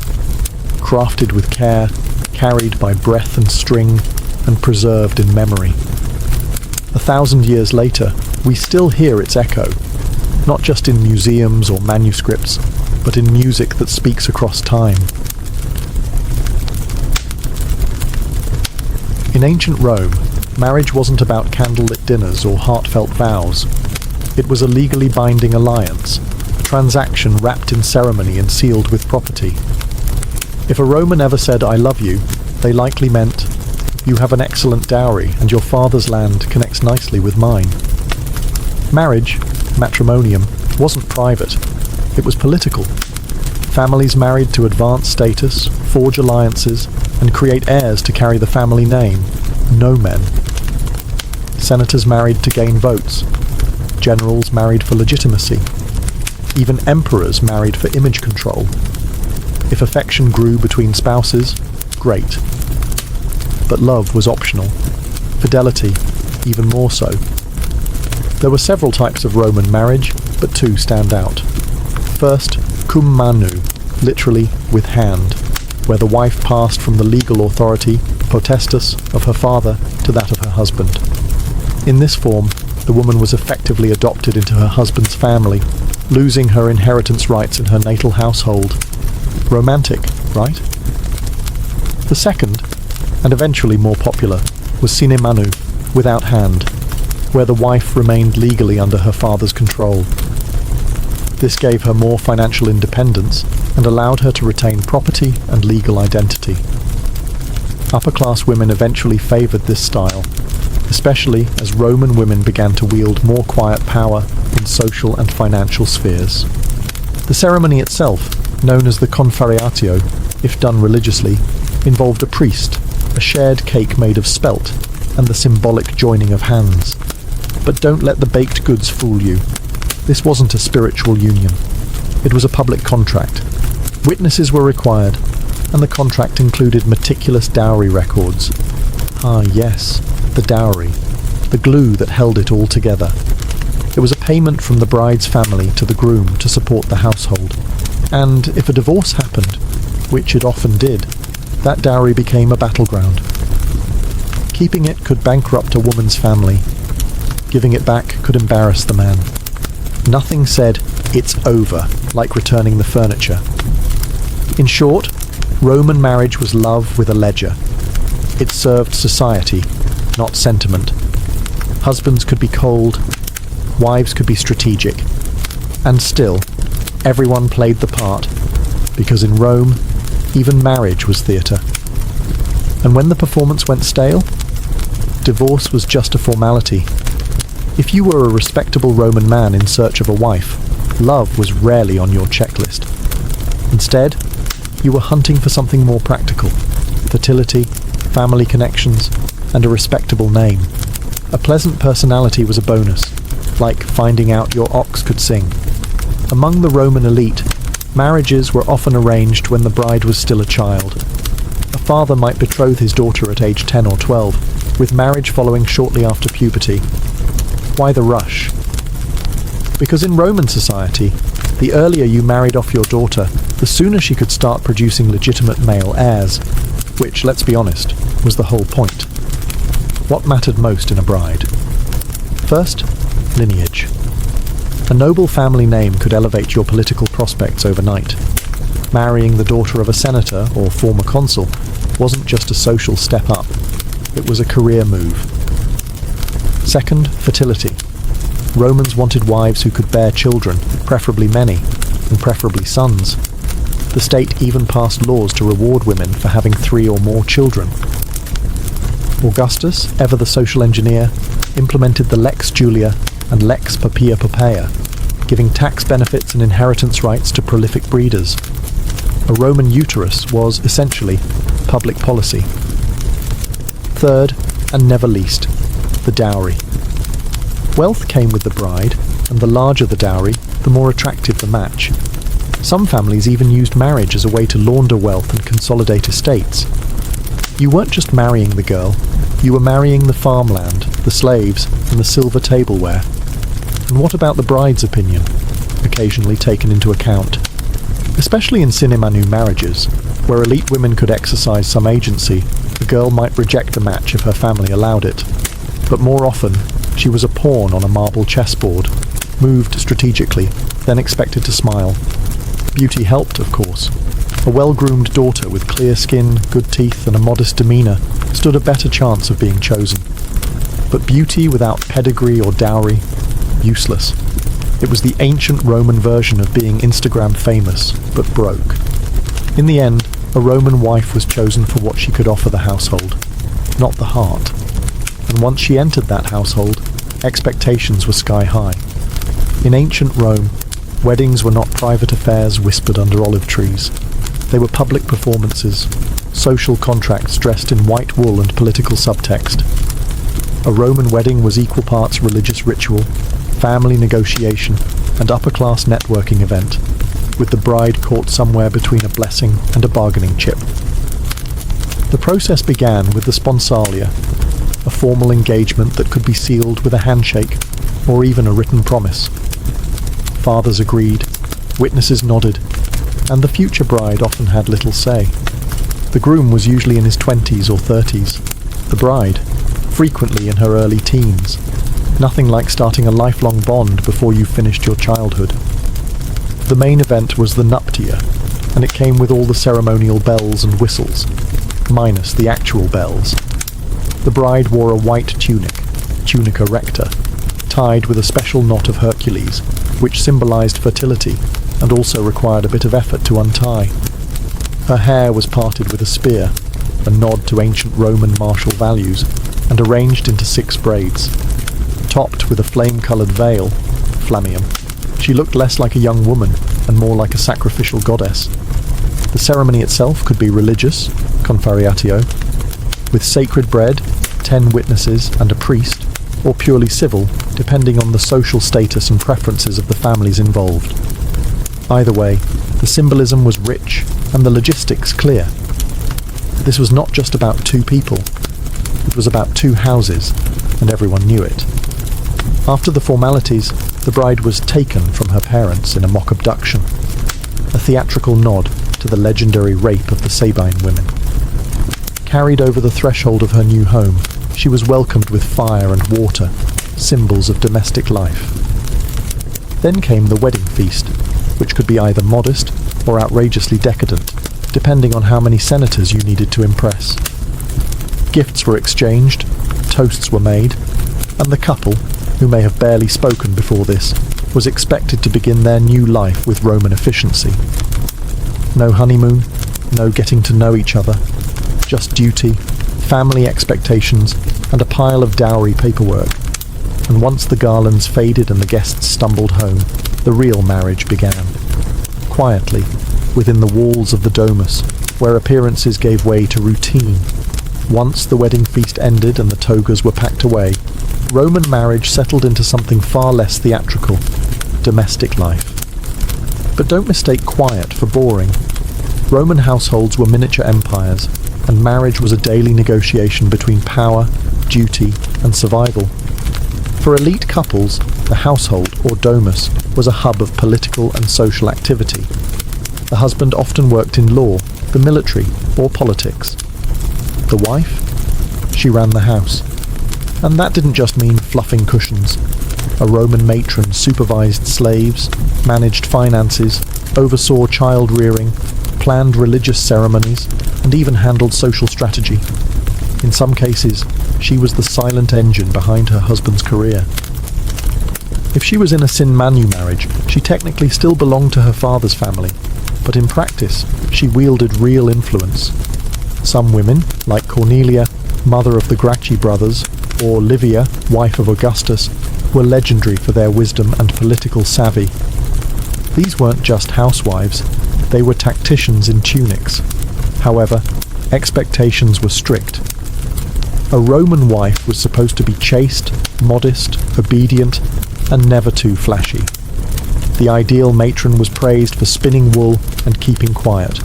Crafted with care, carried by breath and string, and preserved in memory. 1,000 years later, we still hear its echo, not just in museums or manuscripts, but in music that speaks across time. In ancient Rome, marriage wasn't about candlelit dinners or heartfelt vows. It was a legally binding alliance, a transaction wrapped in ceremony and sealed with property. If a Roman ever said, "I love you," they likely meant, "You have an excellent dowry, and your father's land connects nicely with mine." Marriage, matrimonium, wasn't private. It was political. Families married to advance status, forge alliances, and create heirs to carry the family name. No men. Senators married to gain votes. Generals married for legitimacy. Even emperors married for image control. If affection grew between spouses, great. But love was optional. Fidelity, even more so. There were several types of Roman marriage, but two stand out. First, cum manu, literally with hand, where the wife passed from the legal authority, potestas, of her father to that of her husband. In this form, the woman was effectively adopted into her husband's family, losing her inheritance rights in her natal household. Romantic, right? The second, and eventually more popular, was sine manu, without hand, where the wife remained legally under her father's control. This gave her more financial independence and allowed her to retain property and legal identity. Upper-class women eventually favoured this style, especially as Roman women began to wield more quiet power in social and financial spheres. The ceremony itself, known as the confariatio, if done religiously, involved a priest, a shared cake made of spelt, and the symbolic joining of hands. But don't let the baked goods fool you. This wasn't a spiritual union. It was a public contract. Witnesses were required, and the contract included meticulous dowry records. Ah yes, the dowry, the glue that held it all together. It was a payment from the bride's family to the groom to support the household. And if a divorce happened, which it often did, that dowry became a battleground. Keeping it could bankrupt a woman's family. Giving it back could embarrass the man. Nothing said, "It's over," like returning the furniture. In short, Roman marriage was love with a ledger. It served society, not sentiment. Husbands could be cold, wives could be strategic, and still, everyone played the part, because in Rome, even marriage was theatre. And when the performance went stale, divorce was just a formality. If you were a respectable Roman man in search of a wife, love was rarely on your checklist. Instead, you were hunting for something more practical: fertility, family connections, and a respectable name. A pleasant personality was a bonus, like finding out your ox could sing. Among the Roman elite, marriages were often arranged when the bride was still a child. A father might betroth his daughter at age 10 or 12, with marriage following shortly after puberty. Why the rush? Because in Roman society, the earlier you married off your daughter, the sooner she could start producing legitimate male heirs, which, let's be honest, was the whole point. What mattered most in a bride? First, lineage. A noble family name could elevate your political prospects overnight. Marrying the daughter of a senator or former consul wasn't just a social step up, it was a career move. Second, fertility. Romans wanted wives who could bear children, preferably many, and preferably sons. The state even passed laws to reward women for having 3 or more children. Augustus, ever the social engineer, implemented the Lex Julia and Lex Poppaea Poppaea, giving tax benefits and inheritance rights to prolific breeders. A Roman uterus was, essentially, public policy. Third, and never least, the dowry. Wealth came with the bride, and the larger the dowry, the more attractive the match. Some families even used marriage as a way to launder wealth and consolidate estates. You weren't just marrying the girl, you were marrying the farmland, the slaves, and the silver tableware. And what about the bride's opinion? Occasionally taken into account. Especially in sine manu marriages, where elite women could exercise some agency, the girl might reject a match if her family allowed it. But more often, she was a pawn on a marble chessboard, moved strategically, then expected to smile. Beauty helped, of course. A well-groomed daughter with clear skin, good teeth, and a modest demeanour stood a better chance of being chosen. But beauty without pedigree or dowry, useless. It was the ancient Roman version of being Instagram famous, but broke. In the end, a Roman wife was chosen for what she could offer the household, not the heart. And once she entered that household, expectations were sky high. In ancient Rome, weddings were not private affairs whispered under olive trees. They were public performances, social contracts dressed in white wool and political subtext. A Roman wedding was equal parts religious ritual, family negotiation, and upper-class networking event, with the bride caught somewhere between a blessing and a bargaining chip. The process began with the sponsalia, a formal engagement that could be sealed with a handshake or even a written promise. Fathers agreed, witnesses nodded, and the future bride often had little say. The groom was usually in his 20s or 30s. The bride, frequently in her early teens. Nothing like starting a lifelong bond before you've finished your childhood. The main event was the nuptia, and it came with all the ceremonial bells and whistles, minus the actual bells. The bride wore a white tunic, tunica recta, tied with a special knot of Hercules, which symbolized fertility and also required a bit of effort to untie. Her hair was parted with a spear, a nod to ancient Roman martial values, and arranged into 6 braids. Topped with a flame-coloured veil, flammeum, she looked less like a young woman and more like a sacrificial goddess. The ceremony itself could be religious, confariatio, with sacred bread, 10 witnesses and a priest, or purely civil, depending on the social status and preferences of the families involved. Either way, the symbolism was rich and the logistics clear. This was not just about 2 people, it was about 2 houses, and everyone knew it. After the formalities, the bride was taken from her parents in a mock abduction, a theatrical nod to the legendary rape of the Sabine women. Carried over the threshold of her new home, she was welcomed with fire and water, symbols of domestic life. Then came the wedding feast, which could be either modest or outrageously decadent, depending on how many senators you needed to impress. Gifts were exchanged, toasts were made, and the couple, who may have barely spoken before this, was expected to begin their new life with Roman efficiency. No honeymoon, no getting to know each other, just duty, family expectations, and a pile of dowry paperwork. And once the garlands faded and the guests stumbled home, the real marriage began. Quietly, within the walls of the domus, where appearances gave way to routine. Once the wedding feast ended and the togas were packed away, Roman marriage settled into something far less theatrical, domestic life. But don't mistake quiet for boring. Roman households were miniature empires, and marriage was a daily negotiation between power, duty, and survival. For elite couples, the household, or domus, was a hub of political and social activity. The husband often worked in law, the military, or politics. The wife? She ran the house. And that didn't just mean fluffing cushions. A Roman matron supervised slaves, managed finances, oversaw child rearing, planned religious ceremonies, and even handled social strategy. In some cases, she was the silent engine behind her husband's career. If she was in a sin manu marriage, she technically still belonged to her father's family, but in practice, she wielded real influence. Some women, like Cornelia, mother of the Gracchi brothers, or Livia, wife of Augustus, were legendary for their wisdom and political savvy. These weren't just housewives, they were tacticians in tunics. However, expectations were strict. A Roman wife was supposed to be chaste, modest, obedient, and never too flashy. The ideal matron was praised for spinning wool and keeping quiet.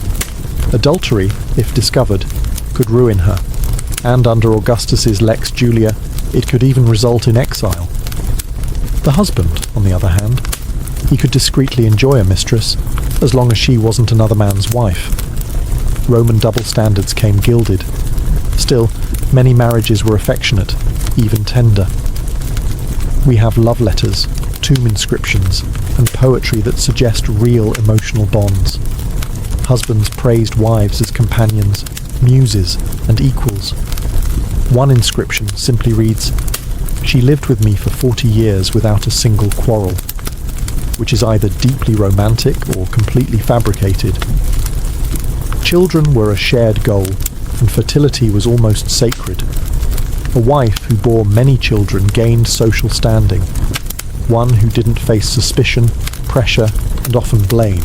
Adultery, if discovered, could ruin her, and under Augustus's Lex Julia, it could even result in exile. The husband, on the other hand, he could discreetly enjoy a mistress, as long as she wasn't another man's wife. Roman double standards came gilded. Still, many marriages were affectionate, even tender. We have love letters, tomb inscriptions, and poetry that suggest real emotional bonds. Husbands praised wives as companions, muses, and equals. One inscription simply reads, "She lived with me for 40 years without a single quarrel," which is either deeply romantic or completely fabricated. Children were a shared goal, and fertility was almost sacred. A wife who bore many children gained social standing, one who didn't face suspicion, pressure, and often blame.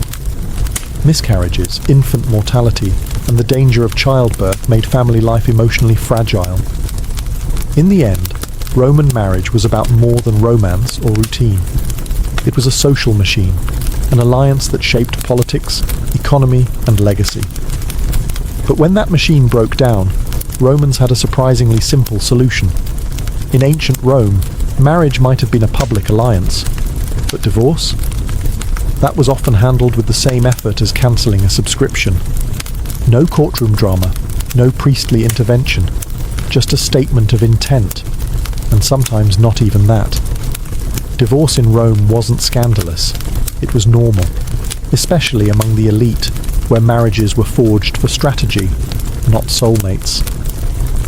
Miscarriages, infant mortality, and the danger of childbirth made family life emotionally fragile. In the end, Roman marriage was about more than romance or routine. It was a social machine, an alliance that shaped politics, economy, and legacy. But when that machine broke down, Romans had a surprisingly simple solution. In ancient Rome, marriage might have been a public alliance, but divorce? That was often handled with the same effort as cancelling a subscription. No courtroom drama, no priestly intervention. just a statement of intent, and sometimes not even that. Divorce in Rome wasn't scandalous, it was normal, especially among the elite, where marriages were forged for strategy, not soulmates.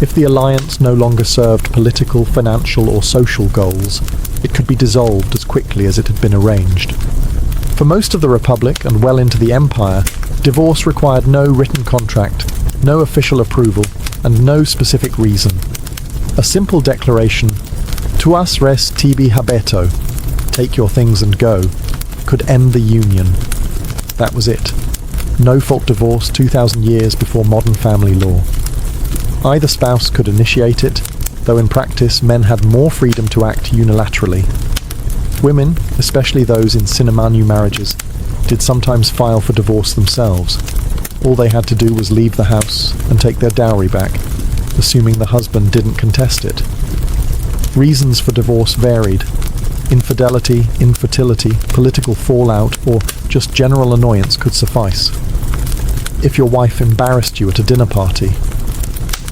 If the alliance no longer served political, financial, or social goals, it could be dissolved as quickly as it had been arranged. For most of the Republic and well into the Empire, divorce required no written contract, no official approval, and no specific reason. A simple declaration, tuas res tibi habeto, take your things and go, could end the union. That was it. No-fault divorce 2,000 years before modern family law. Either spouse could initiate it, though in practice men had more freedom to act unilaterally. Women, especially those in sine manu marriages, did sometimes file for divorce themselves. All they had to do was leave the house and take their dowry back, assuming the husband didn't contest it. Reasons for divorce varied. Infidelity, infertility, political fallout, or just general annoyance could suffice. If your wife embarrassed you at a dinner party,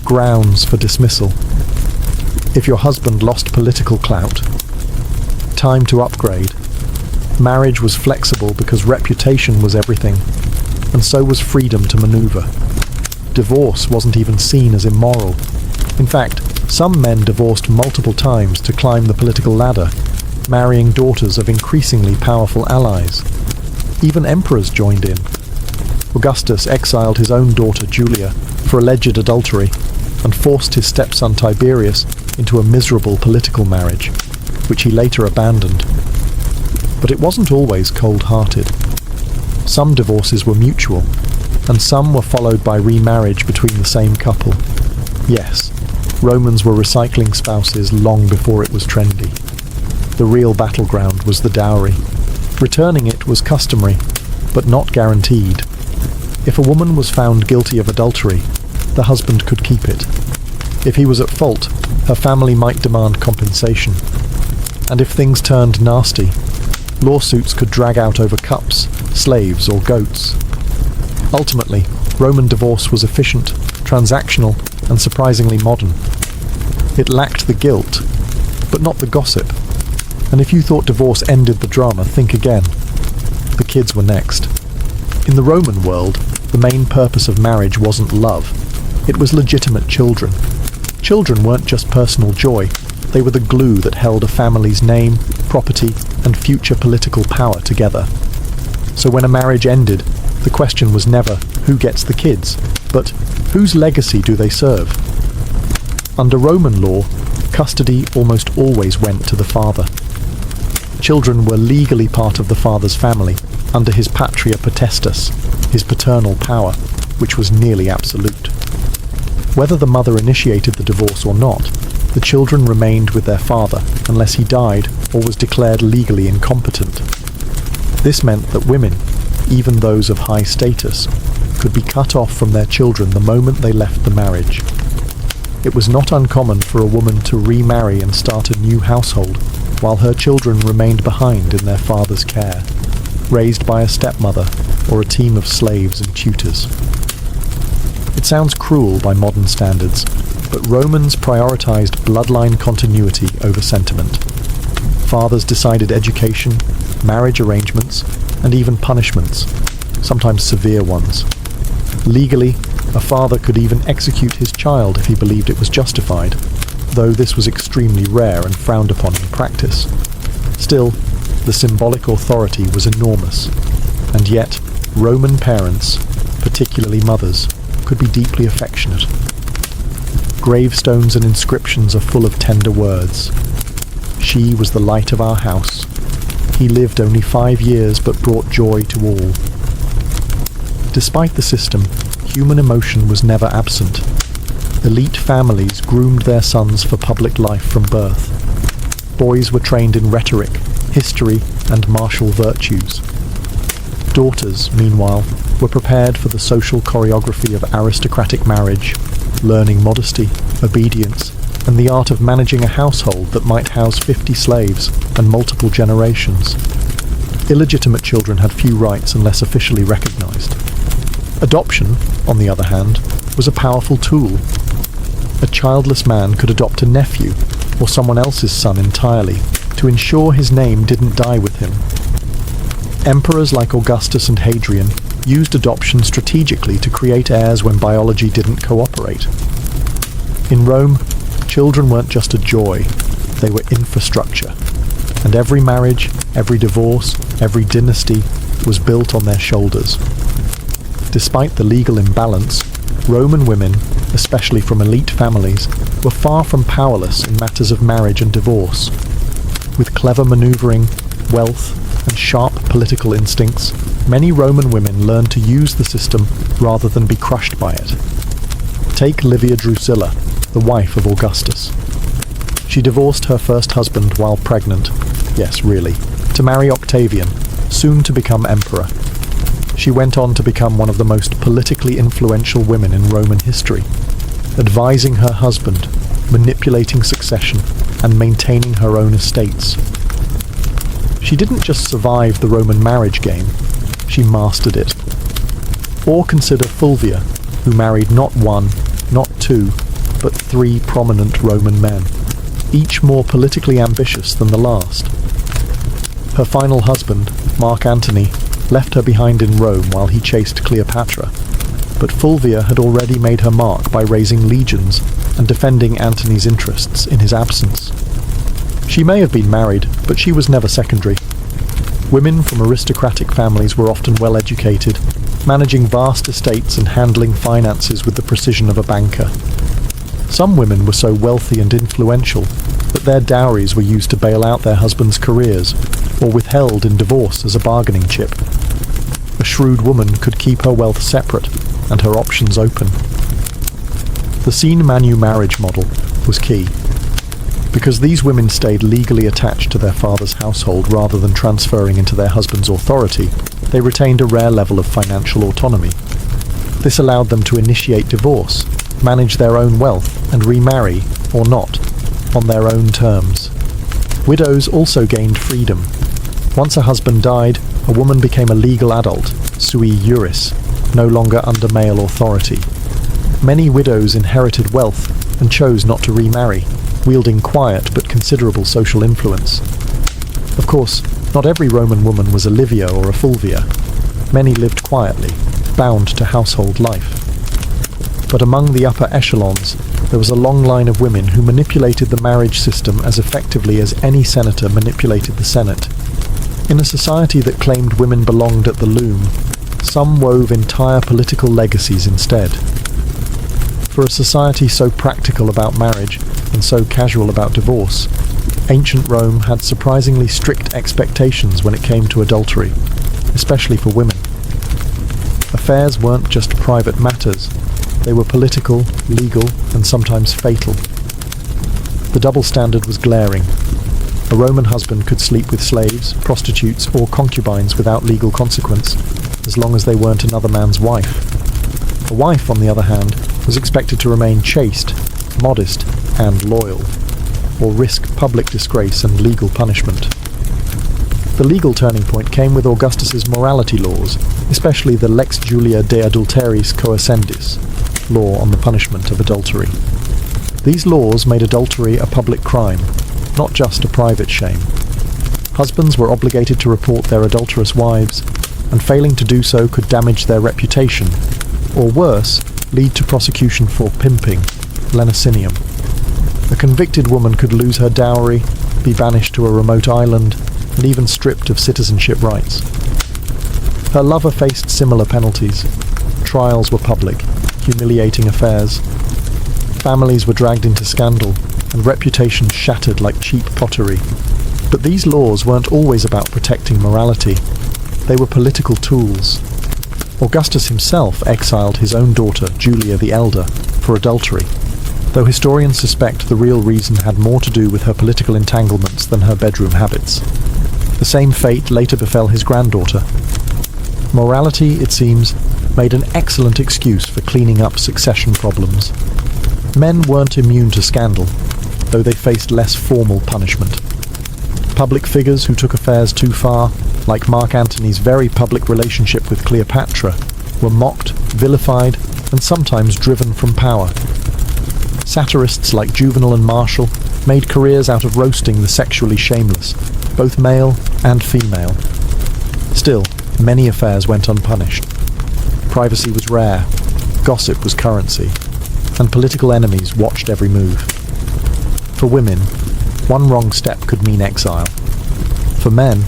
grounds for dismissal. If your husband lost political clout, time to upgrade. Marriage was flexible because reputation was everything, and so was freedom to maneuver. Divorce wasn't even seen as immoral. In fact, some men divorced multiple times to climb the political ladder, marrying daughters of increasingly powerful allies. Even emperors joined in. Augustus exiled his own daughter Julia for alleged adultery and forced his stepson Tiberius into a miserable political marriage, which he later abandoned. But it wasn't always cold-hearted. Some divorces were mutual, and some were followed by remarriage between the same couple. Yes, Romans were recycling spouses long before it was trendy. The real battleground was the dowry. Returning it was customary, but not guaranteed. If a woman was found guilty of adultery, the husband could keep it. If he was at fault, her family might demand compensation. And if things turned nasty, lawsuits could drag out over cups, slaves, or goats. Ultimately, Roman divorce was efficient, transactional, and surprisingly modern. It lacked the guilt, but not the gossip. And if you thought divorce ended the drama, think again. The kids were next. In the Roman world, the main purpose of marriage wasn't love. It was legitimate children. Children weren't just personal joy, they were the glue that held a family's name, property, and future political power together. So when a marriage ended, the question was never, who gets the kids, but whose legacy do they serve? Under Roman law, custody almost always went to the father. Children were legally part of the father's family, under his patria potestas, his paternal power, which was nearly absolute. Whether the mother initiated the divorce or not, the children remained with their father unless he died or was declared legally incompetent. This meant that women, even those of high status, could be cut off from their children the moment they left the marriage. It was not uncommon for a woman to remarry and start a new household, while her children remained behind in their father's care, raised by a stepmother or a team of slaves and tutors. It sounds cruel by modern standards, but Romans prioritized bloodline continuity over sentiment. Fathers decided education, marriage arrangements, and even punishments, sometimes severe ones. Legally, a father could even execute his child if he believed it was justified, though this was extremely rare and frowned upon in practice. Still, the symbolic authority was enormous, and yet Roman parents, particularly mothers, could be deeply affectionate. Gravestones and inscriptions are full of tender words. She was the light of our house. He lived only 5 years but brought joy to all. Despite the system, human emotion was never absent. Elite families groomed their sons for public life from birth. Boys were trained in rhetoric, history, and martial virtues. Daughters, meanwhile, were prepared for the social choreography of aristocratic marriage, learning modesty, obedience, and the art of managing a household that might house 50 slaves and multiple generations. Illegitimate children had few rights unless officially recognized. Adoption, on the other hand, was a powerful tool. a childless man could adopt a nephew or someone else's son entirely to ensure his name didn't die with him. Emperors like Augustus and Hadrian used adoption strategically to create heirs when biology didn't cooperate. In Rome, children weren't just a joy, they were infrastructure, and every marriage, every divorce, every dynasty was built on their shoulders. Despite the legal imbalance, Roman women, especially from elite families, were far from powerless in matters of marriage and divorce. With clever maneuvering, wealth, and sharp political instincts, many Roman women learned to use the system rather than be crushed by it. Take Livia Drusilla, the wife of Augustus. She divorced her first husband while pregnant, yes, really, to marry Octavian, soon to become emperor. She went on to become one of the most politically influential women in Roman history, advising her husband, manipulating succession, and maintaining her own estates. She didn't just survive the Roman marriage game, she mastered it. Or consider Fulvia, who married not one, not two, but 3 prominent Roman men, each more politically ambitious than the last. Her final husband, Mark Antony, left her behind in Rome while he chased Cleopatra, but Fulvia had already made her mark by raising legions and defending Antony's interests in his absence. She may have been married, but she was never secondary. Women from aristocratic families were often well educated, managing vast estates and handling finances with the precision of a banker. Some women were so wealthy and influential that their dowries were used to bail out their husbands' careers, or withheld in divorce as a bargaining chip. A shrewd woman could keep her wealth separate and her options open. The sine manu marriage model was key. Because these women stayed legally attached to their father's household rather than transferring into their husband's authority, they retained a rare level of financial autonomy. This allowed them to initiate divorce, manage their own wealth, and remarry, or not, on their own terms. Widows also gained freedom. Once a husband died, a woman became a legal adult, sui juris, no longer under male authority. Many widows inherited wealth and chose not to remarry, wielding quiet but considerable social influence. Of course, not every Roman woman was a Livia or a Fulvia. Many lived quietly, bound to household life. But among the upper echelons, there was a long line of women who manipulated the marriage system as effectively as any senator manipulated the Senate. In a society that claimed women belonged at the loom, some wove entire political legacies instead. For a society so practical about marriage and so casual about divorce, ancient Rome had surprisingly strict expectations when it came to adultery, especially for women. Affairs weren't just private matters, they were political, legal, and sometimes fatal. The double standard was glaring. A Roman husband could sleep with slaves, prostitutes, or concubines without legal consequence, as long as they weren't another man's wife. A wife, on the other hand, was expected to remain chaste, modest, and loyal, or risk public disgrace and legal punishment. The legal turning point came with Augustus's morality laws, especially the Lex Julia de Adulteris Coascendis, law on the punishment of adultery. These laws made adultery a public crime, not just a private shame. Husbands were obligated to report their adulterous wives, and failing to do so could damage their reputation, or worse, lead to prosecution for pimping, lenocinium. A convicted woman could lose her dowry, be banished to a remote island, and even stripped of citizenship rights. Her lover faced similar penalties. Trials were public, humiliating affairs. Families were dragged into scandal, and reputations shattered like cheap pottery. But these laws weren't always about protecting morality. They were political tools. Augustus himself exiled his own daughter, Julia the Elder, for adultery, though historians suspect the real reason had more to do with her political entanglements than her bedroom habits. The same fate later befell his granddaughter. Morality, it seems, made an excellent excuse for cleaning up succession problems. Men weren't immune to scandal, though they faced less formal punishment. Public figures who took affairs too far, like Mark Antony's very public relationship with Cleopatra, were mocked, vilified, and sometimes driven from power. Satirists like Juvenal and Marshall made careers out of roasting the sexually shameless, both male and female. Still, many affairs went unpunished. Privacy was rare, gossip was currency, and political enemies watched every move. For women, one wrong step could mean exile. For men,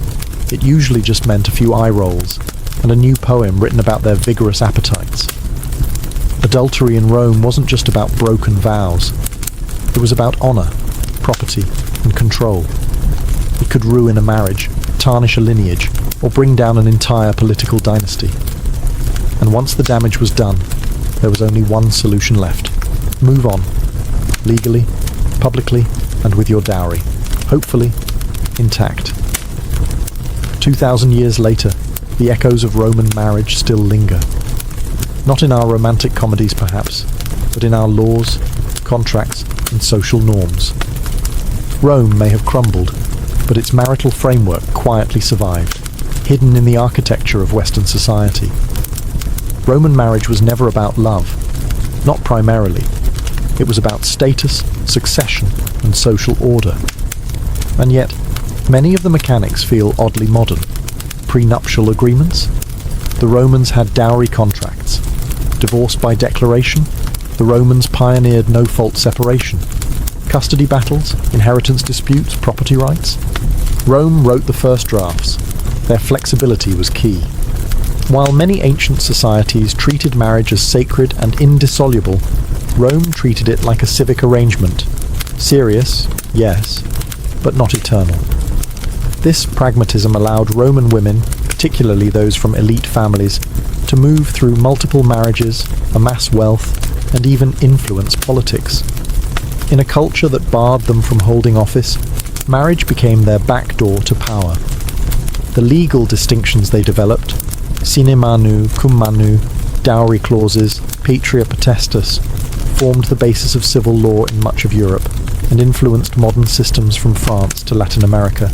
it usually just meant a few eye rolls and a new poem written about their vigorous appetites. Adultery in Rome wasn't just about broken vows. It was about honour, property, and control. It could ruin a marriage, tarnish a lineage, or bring down an entire political dynasty. And once the damage was done, there was only one solution left. Move on. Legally, publicly, and with your dowry. Hopefully, intact. 2,000 years later, the echoes of Roman marriage still linger. Not in our romantic comedies perhaps, but in our laws, contracts, and social norms. Rome may have crumbled, but its marital framework quietly survived, hidden in the architecture of Western society. Roman marriage was never about love, not primarily. It was about status, succession, and social order. And yet, many of the mechanics feel oddly modern. Prenuptial agreements? The Romans had dowry contracts. Divorce by declaration? The Romans pioneered no-fault separation. Custody battles? Inheritance disputes? Property rights? Rome wrote the first drafts. Their flexibility was key. While many ancient societies treated marriage as sacred and indissoluble, Rome treated it like a civic arrangement. Serious, yes, but not eternal. This pragmatism allowed Roman women, particularly those from elite families, to move through multiple marriages, amass wealth, and even influence politics. In a culture that barred them from holding office, marriage became their backdoor to power. The legal distinctions they developed, sine manu, cum manu, dowry clauses, patria potestas, formed the basis of civil law in much of Europe and influenced modern systems from France to Latin America.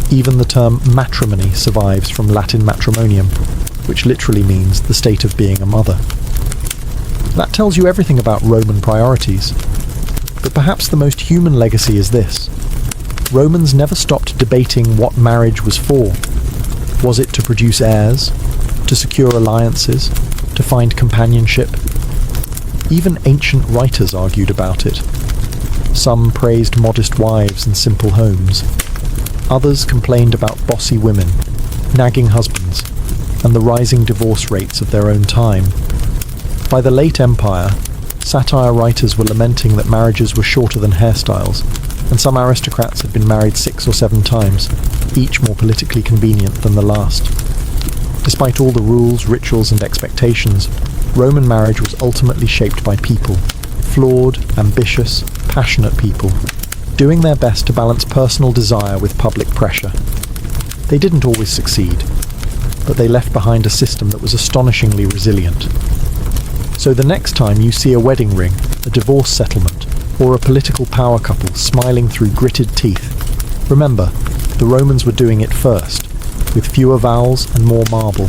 Even the term matrimony survives from Latin matrimonium, which literally means the state of being a mother. That tells you everything about Roman priorities. But perhaps the most human legacy is this. Romans never stopped debating what marriage was for. Was it to produce heirs? To secure alliances? To find companionship? Even ancient writers argued about it. Some praised modest wives and simple homes. Others complained about bossy women, nagging husbands, and the rising divorce rates of their own time. By the late Empire, satire writers were lamenting that marriages were shorter than hairstyles, and some aristocrats had been married 6 or 7 times, each more politically convenient than the last. Despite all the rules, rituals, and expectations, Roman marriage was ultimately shaped by people, flawed, ambitious, passionate people, doing their best to balance personal desire with public pressure. They didn't always succeed, but they left behind a system that was astonishingly resilient. So the next time you see a wedding ring, a divorce settlement, or a political power couple smiling through gritted teeth, remember, the Romans were doing it first, with fewer vowels and more marble.